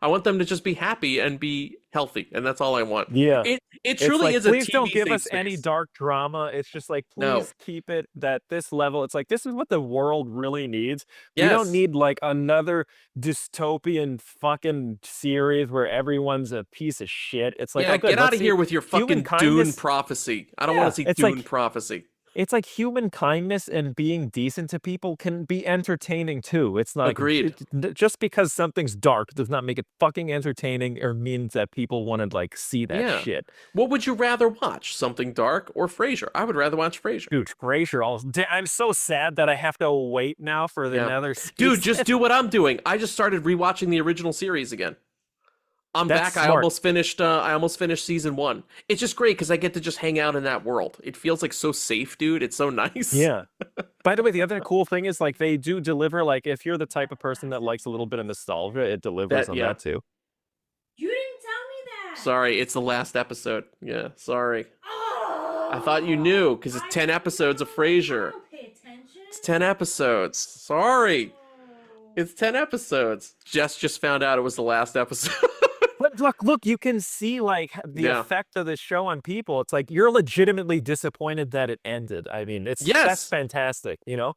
I want them to just be happy and be healthy, and that's all I want. Yeah. It It's truly like, is a please don't TV give safe us any space. dark drama. It's just like, No. please keep it at this level. It's like, this is what the world really needs. We don't Yes. need like another dystopian fucking series where everyone's a piece of shit. It's like, Yeah, oh, good, get out let's of see here with your human fucking Dune kindness. prophecy. I don't Yeah, want to see it's Dune like prophecy. it's like human kindness and being decent to people can be entertaining too. It's not Agreed. just because something's dark does not make it fucking entertaining or means that people want to like see that Yeah. shit. What would you rather watch? Something dark or Frasier? I would rather watch Frasier. Dude, Frasier, I'm so sad that I have to wait now for Yeah. another season. Dude, just do what I'm doing. I just started rewatching the original series again. I'm That's back. smart. I almost finished season 1. It's just great because I get to just hang out in that world. It feels like so safe, dude. It's so nice. Yeah. By the way, the other cool thing is like they do deliver, like if you're the type of person that likes a little bit of nostalgia, it delivers on yeah. that too. You didn't tell me that. Sorry, it's the last episode. Yeah, sorry. Oh, I thought you knew because it's 10 episodes of Frasier. I don't pay attention. It's 10 episodes. Sorry. It's 10 episodes. Jess just found out it was the last episode. But look, you can see like the Yeah. effect of the show on people. It's like you're legitimately disappointed that it ended. I mean, that's Yes. fantastic, you know?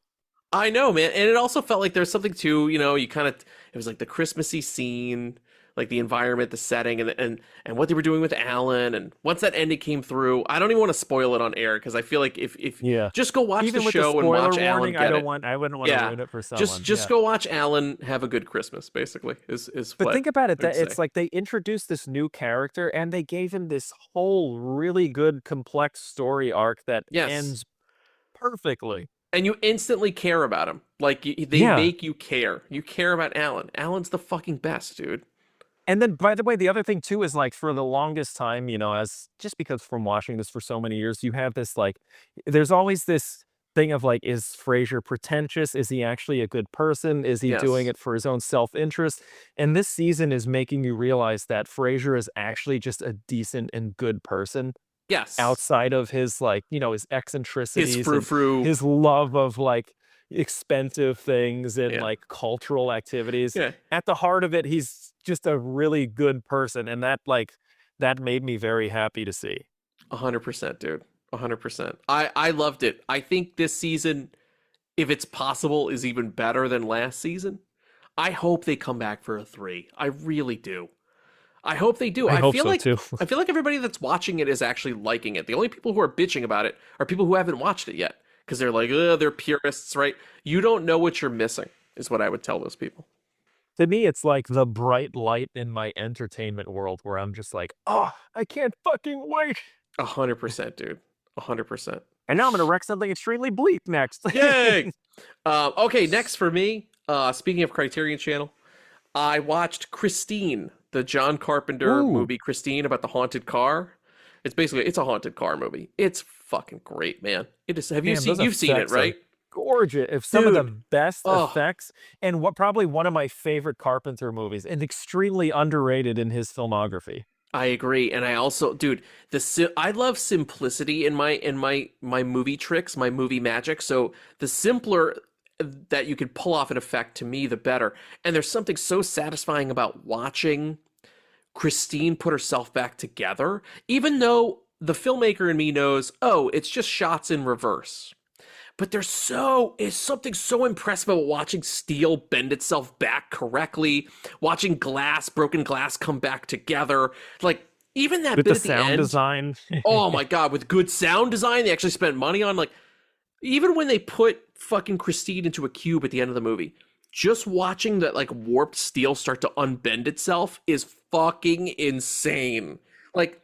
I know, man. And it also felt like there's something too, you kind of, it was like the Christmassy scene, like the environment, the setting, and what they were doing with Alan. And once that ending came through, I don't even want to spoil it on air because I feel like if Yeah. just go watch Even the with the show and spoiler watch Alan warning, get it. I wouldn't want to Yeah. ruin it for someone. Just Yeah. go watch Alan have a good Christmas, basically, is But what think about it, I would that it's say. like they introduced this new character and they gave him this whole really good complex story arc that Yes. ends perfectly. And you instantly care about him. Like, they Yeah. make you care. You care about Alan. Alan's the fucking best, dude. And then, by the way, the other thing too is like for the longest time, as just because from watching this for so many years, you have this like, there's always this thing of like, is Frasier pretentious? Is he actually a good person? Is he doing Yes. it for his own self-interest? And this season is making you realize that Frasier is actually just a decent and good person Yes. outside of his like, his His eccentricities and frou-frou. his love of like expensive things and Yeah. like cultural activities. Yeah. At the heart of it, he's just a really good person, and that made me very happy to see. 100%, dude. 100%. I loved it. I think this season, if it's possible, is even better than last season. I hope they come back for a 3. I really do. I hope they do. I hope feel so, like too. I feel like everybody that's watching it is actually liking it. The only people who are bitching about it are people who haven't watched it yet because they're like, they're purists, right? You don't know what you're missing, is what I would tell those people. To me, it's like the bright light in my entertainment world where I'm just like, oh, I can't fucking wait. 100%, dude. 100%. And now I'm going to wreck something extremely bleak next. Yay! Okay, next for me, speaking of Criterion Channel, I watched Christine, the John Carpenter Ooh. movie Christine about the haunted car. It's a haunted car movie. It's fucking great, man. It is. Have you Man, seen? those You've seen it, effects are right? Gorgeous. If some of the Dude. best Oh. effects, and probably one of my favorite Carpenter movies, and extremely underrated in his filmography. I agree, and I also, dude, I love simplicity in my movie tricks, my movie magic. So the simpler that you could pull off an effect, to me, the better. And there's something so satisfying about watching Christine put herself back together, even though the filmmaker in me knows, it's just shots in reverse. But there's something so impressive about watching steel bend itself back correctly, watching broken glass come back together. Like, even that With bit the at the sound end. design. Oh my God, with good sound design, they actually spent money on, like, even when they put fucking Christine into a cube at the end of the movie, just watching that, like, warped steel start to unbend itself is fucking insane. Like,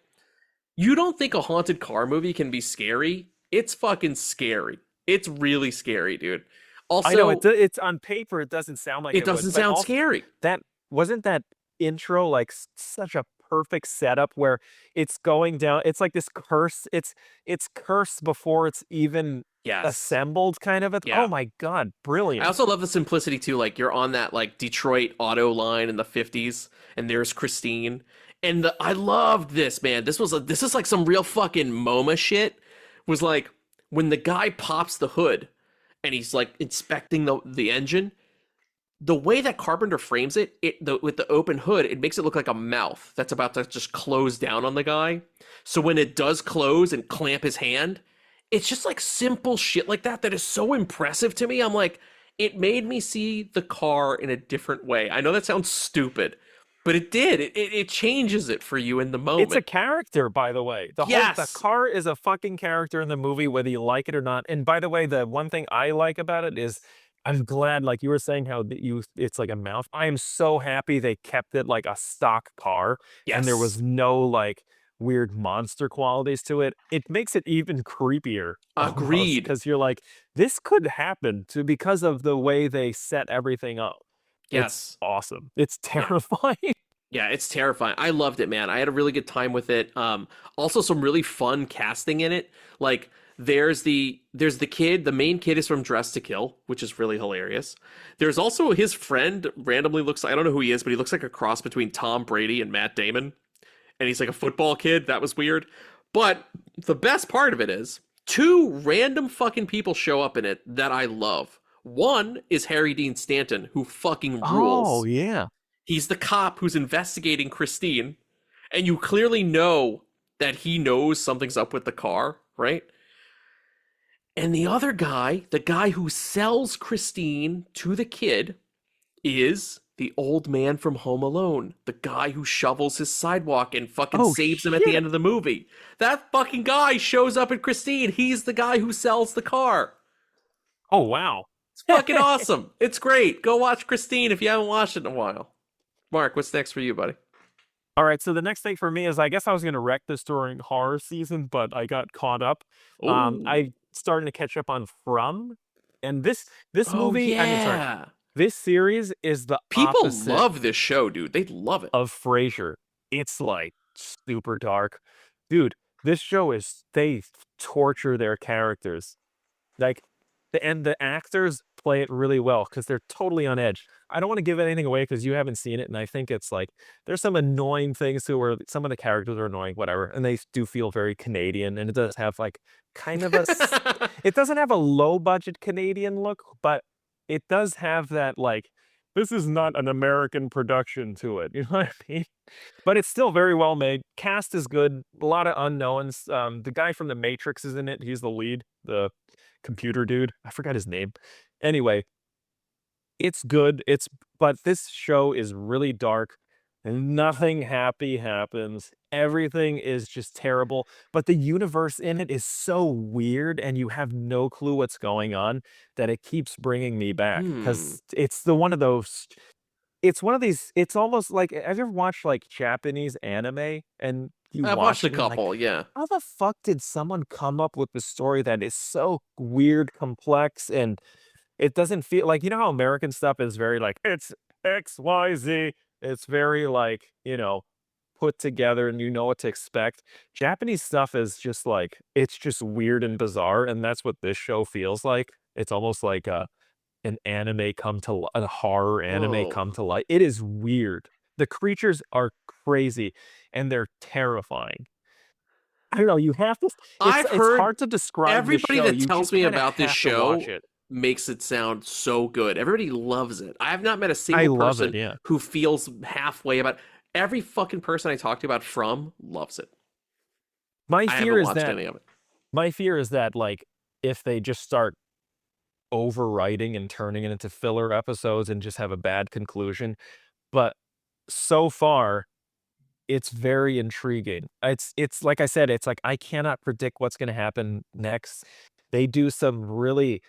you don't think a haunted car movie can be scary? It's fucking scary. It's really scary, dude. Also, I know it's on paper. It doesn't sound like it doesn't but sound also, scary. That wasn't that intro like such a perfect setup where it's going down. It's like this curse. It's cursed before it's even Yes. assembled, kind of. Yeah. Oh my God, brilliant! I also love the simplicity too. Like, you're on that like Detroit auto line in the 50s, and there's Christine. And I loved this, man. This is like some real fucking MoMA shit. Was like when the guy pops the hood and he's like inspecting the engine. The way that Carpenter frames it, with the open hood, it makes it look like a mouth that's about to just close down on the guy. So when it does close and clamp his hand, it's just like simple shit like that is so impressive to me. I'm like, it made me see the car in a different way. I know that sounds stupid, but it did. It changes it for you in the moment. It's a character, by the way. The car is a fucking character in the movie, whether you like it or not. And by the way, the one thing I like about it is I'm glad, like you were saying, how it's like a mouth. I am so happy they kept it like a stock car, and there was no like weird monster qualities to it. It makes it even creepier. Agreed. Because you're like, this could happen because of the way they set everything up. Yes. It's awesome. It's terrifying. Yeah, it's terrifying. I loved it, man. I had a really good time with it. Also some really fun casting in it. Like, there's the kid. The main kid is from Dressed to Kill, which is really hilarious. There's also his friend randomly looks, I don't know who he is, but he looks like a cross between Tom Brady and Matt Damon. And he's like a football kid. That was weird. But the best part of it is 2 random fucking people show up in it that I love. One is Harry Dean Stanton, who fucking rules. Oh, yeah. He's the cop who's investigating Christine, and you clearly know that he knows something's up with the car, right? And the other guy, the guy who sells Christine to the kid, is the old man from Home Alone, the guy who shovels his sidewalk and fucking Oh, saves him at the shit. end of the movie. That fucking guy shows up in Christine. He's the guy who sells the car. Oh, wow. It's fucking awesome. It's great. Go watch Christine if you haven't watched it in a while. Mark, what's next for you, buddy? All right, so the next thing for me is I guess I was going to wreck this during horror season, but I got caught up. Ooh. I starting to catch up on From, and this Oh, movie, I mean, sorry, yeah. this series is the People opposite love this show, dude. They love it. of Frasier. It's like super dark. Dude, this show is, they torture their characters. Like, and the actors play it really well because they're totally on edge. I don't want to give anything away because you haven't seen it, and I think it's like there's some annoying things too, where some of the characters are annoying, whatever, and they do feel very Canadian, and it does have like kind of it doesn't have a low budget Canadian look, but it does have that like this is not an American production to it. You know what I mean? But it's still very well made. Cast is good. A lot of unknowns. The guy from The Matrix is in it. He's the lead. The computer dude. I forgot his name. Anyway, it's good. But this show is really dark and nothing happy happens. Everything is just terrible. But the universe in it is so weird and you have no clue what's going on that it keeps bringing me back because it's one of those. It's one of these. It's almost like, have you ever watched like Japanese anime and you I've watch watched a it and you're like, couple, yeah. how the fuck did someone come up with the story that is so weird, complex, and it doesn't feel like, you know how American stuff is very like, it's XYZ. It's very like, put together and you know what to expect. Japanese stuff is just like, it's just weird and bizarre. And that's what this show feels like. It's almost like an anime a horror anime come Whoa. to life. It is weird. The creatures are crazy and they're terrifying. I don't know. You have to. I've It's heard hard to describe this everybody show. that You tells just me kinda about this have to watch show it. makes it sound so good. Everybody loves it. I have not met a I single love it. person Yeah. who feels halfway about. Every fucking person I talk to about From loves it. My I fear haven't is watched that any of it. my fear is that like if they just start overwriting and turning it into filler episodes and just have a bad conclusion. But so far, it's very intriguing. It's like I said, it's like I cannot predict what's going to happen next. They do some really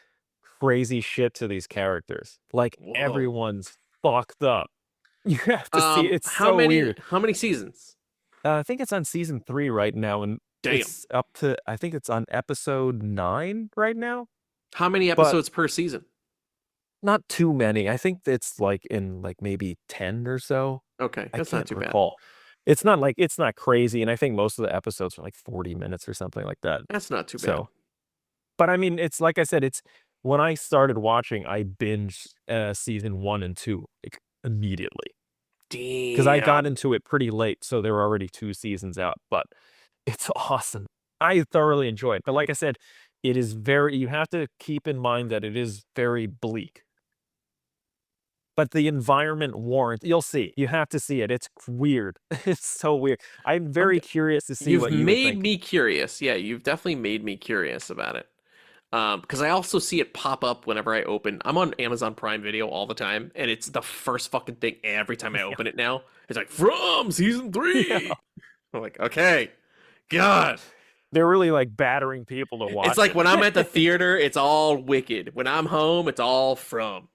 crazy shit to these characters. Like Whoa. everyone's fucked up. You have to see. It's How so many? weird. How many seasons? I think it's on season 3 right now, and Damn. it's up to. I think it's on episode 9 right now. How many But episodes per season? not too many. I think it's like in like maybe 10 or so. Okay, I that's not can't too bad. recall. It's not like it's not crazy, and I think most of the episodes are like 40 minutes or something like that. That's not too bad. So, but I mean, it's like I said, it's when I started watching, I binged season 1 and 2 like, immediately because I got Damn. into it pretty late, so there were already 2 seasons out. But it's awesome. I thoroughly enjoy it. But like I said, it is very. You have to keep in mind that it is very bleak. But the environment warrants. You'll see. You have to see it. It's weird. It's so weird. I'm very curious to see You've what you would made think. me curious. Yeah, you've definitely made me curious about it. Because I also see it pop up whenever I open. I'm on Amazon Prime Video all the time, and it's the first fucking thing every time I open it now. It's like, From season 3. Yeah. I'm like, okay. God. They're really like battering people to watch. It's like it. when I'm at the theater, it's all Wicked. When I'm home, it's all From.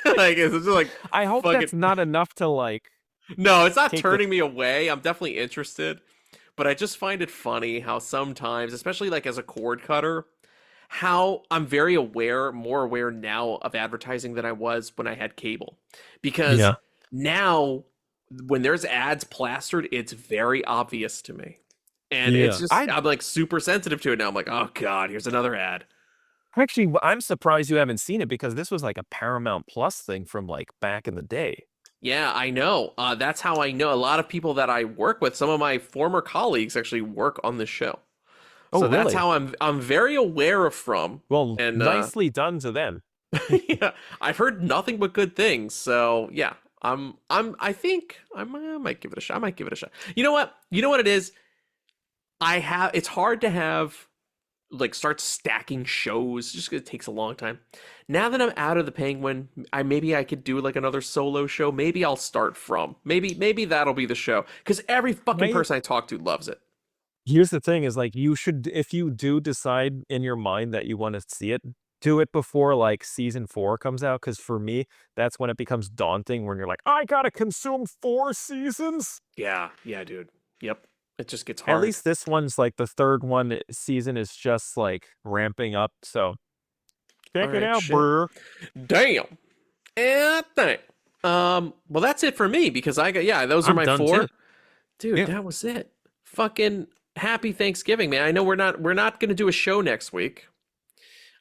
Like, it's just like, I hope fucking- that's not enough to like. no, it's not Take turning me away. I'm definitely interested. But I just find it funny how sometimes, especially like as a cord cutter, how I'm very more aware now of advertising than I was when I had cable. Because Yeah. now, when there's ads plastered, it's very obvious to me. And it's Yeah. just, I'm like super sensitive to it now. I'm like, oh God, here's another ad. Actually, I'm surprised you haven't seen it because this was like a Paramount Plus thing from like back in the day. Yeah, I know. That's how I know. A lot of people that I work with, some of my former colleagues actually work on this show. Oh, So that's really? how I'm very aware of From. Well, And, nicely done to them. Yeah, I've heard nothing but good things. So yeah, I think I might give it a shot. I might give it a shot. You know what? You know what it is? It's hard to have like start stacking shows. Just it takes a long time. Now that I'm out of the Penguin, maybe I could do like another solo show. Maybe I'll start from. Maybe that'll be the show because every fucking person I talk to loves it. Here's the thing: is like you should, if you do decide in your mind that you want to see it, do it before like season 4 comes out. Because for me, that's when it becomes daunting. When you're like, I gotta consume 4 seasons. Yeah, dude. Yep. It just gets hard. At least this one's like the third season is just like ramping up. So check it out, bro. Damn. Well, that's it for me because those are my 4. Too. Dude, that was it. Fucking happy Thanksgiving, man. I know we're not gonna do a show next week.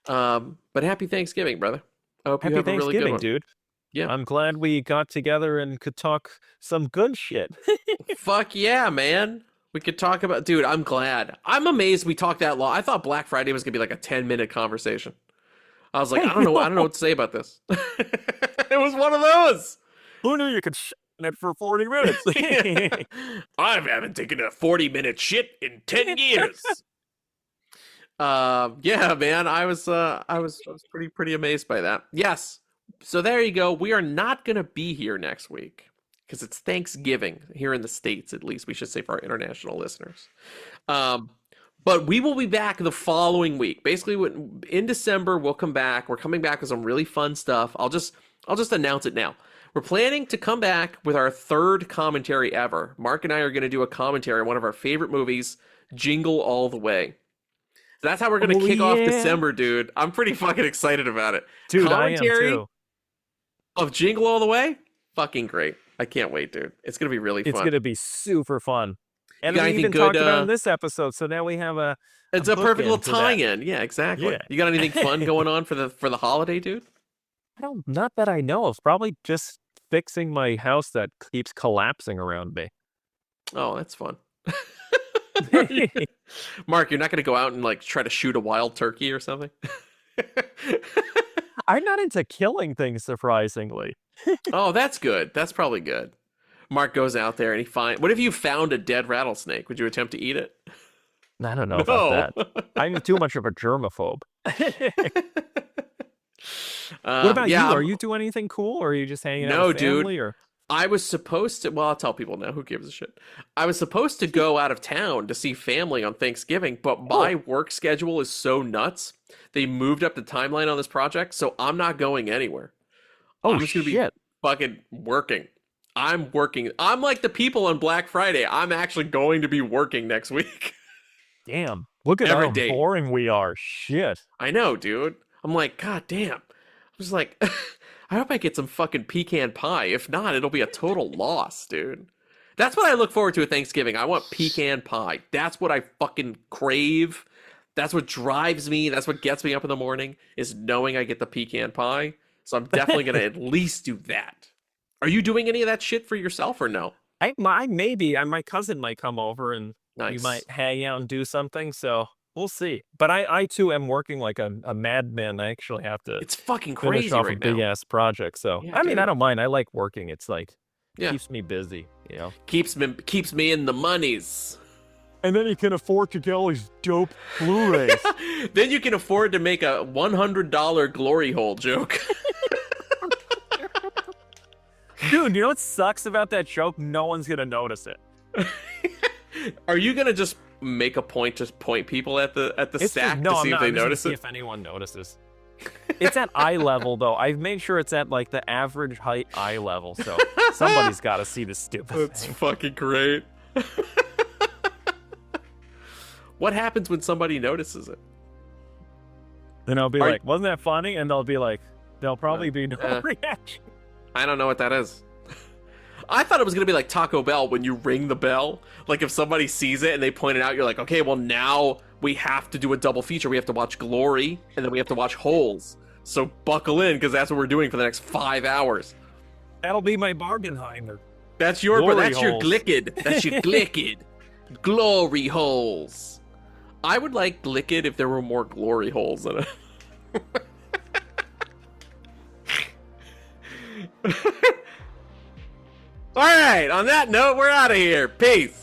But happy Thanksgiving, brother. I hope you have a really good one. Dude. Yeah. I'm glad we got together and could talk some good shit. Fuck yeah, man. We could talk about, dude, I'm glad. I'm amazed we talked that long. I thought Black Friday was gonna be like a 10-minute conversation. I was like, I don't know what to say about this. It was one of those. Who knew you could shit in it for 40 minutes? I haven't taken a 40-minute shit in 10 years. Yeah, man, I was pretty amazed by that. Yes. So there you go. We are not gonna be here next week because it's Thanksgiving here in the States, at least we should say for our international listeners. But we will be back the following week. Basically, in December, we'll come back. We're coming back with some really fun stuff. I'll just announce it now. We're planning to come back with our 3rd commentary ever. Mark and I are going to do a commentary on one of our favorite movies, Jingle All the Way. So that's how we're going to kick off December, dude. I'm pretty fucking excited about it. Dude, commentary I am too. Of Jingle All the Way? Fucking great. I can't wait, dude. It's going to be really fun. It's going to be super fun. And we even talked about in this episode, so now we have a perfect little tie-in. Yeah, exactly. Yeah. You got anything fun going on for the holiday, dude? Not that I know of. Probably just fixing my house that keeps collapsing around me. Oh, that's fun. Mark, you're not going to go out and like try to shoot a wild turkey or something? I'm not into killing things, surprisingly. Oh, that's good. That's probably good. Mark goes out there and what if you found a dead rattlesnake? Would you attempt to eat it? I don't know about that. I'm too much of a germaphobe. What about you? Are you doing anything cool, or are you just hanging out with family? Dude. Or? I was supposed to, well, I'll tell people now, who gives a shit. I was supposed to go out of town to see family on Thanksgiving, but my work schedule is so nuts. They moved up the timeline on this project, so I'm not going anywhere. I'm just going to be fucking working. I'm working. I'm like the people on Black Friday. I'm actually going to be working next week. Damn. Look at how boring we are. Shit. I know, dude. I'm like, God damn. I'm just like, I hope I get some fucking pecan pie. If not, it'll be a total loss, dude. That's what I look forward to at Thanksgiving. I want pecan pie. That's what I fucking crave. That's what drives me. That's what gets me up in the morning, is knowing I get the pecan pie. So I'm definitely going to at least do that. Are you doing any of that shit for yourself or no? Maybe. My cousin might come over and we might hang out and do something. So we'll see. But I too am working like a madman. I actually have to. It's fucking crazy off right a big ass project. So yeah, I mean, I don't mind. I like working. It's like keeps me busy. You know, keeps me in the monies. And then you can afford to get all these dope Blu-rays. Then you can afford to make a $100 glory hole joke. Dude, you know what sucks about that joke? No one's gonna notice it. Are you gonna just make a point to point people at the stack to see if they notice it? See if anyone notices. It's at eye level though. I've made sure it's at like the average height eye level, so somebody's got to see the stupid. That's fucking great. What happens when somebody notices it? Then I'll be like, "Wasn't that funny?" And they'll be like, "There'll probably be no reaction." I don't know what that is. I thought it was going to be like Taco Bell when you ring the bell. Like if somebody sees it and they point it out, you're like, okay, well now we have to do a double feature. We have to watch Glory and then we have to watch Holes. So buckle in because that's what we're doing for the next 5 hours. That'll be my Bargenheimer. That's your Glickid. That's your Glickid. Glory Holes. I would like Glickid if there were more glory holes in it. All right, on that note, we're out of here. Peace.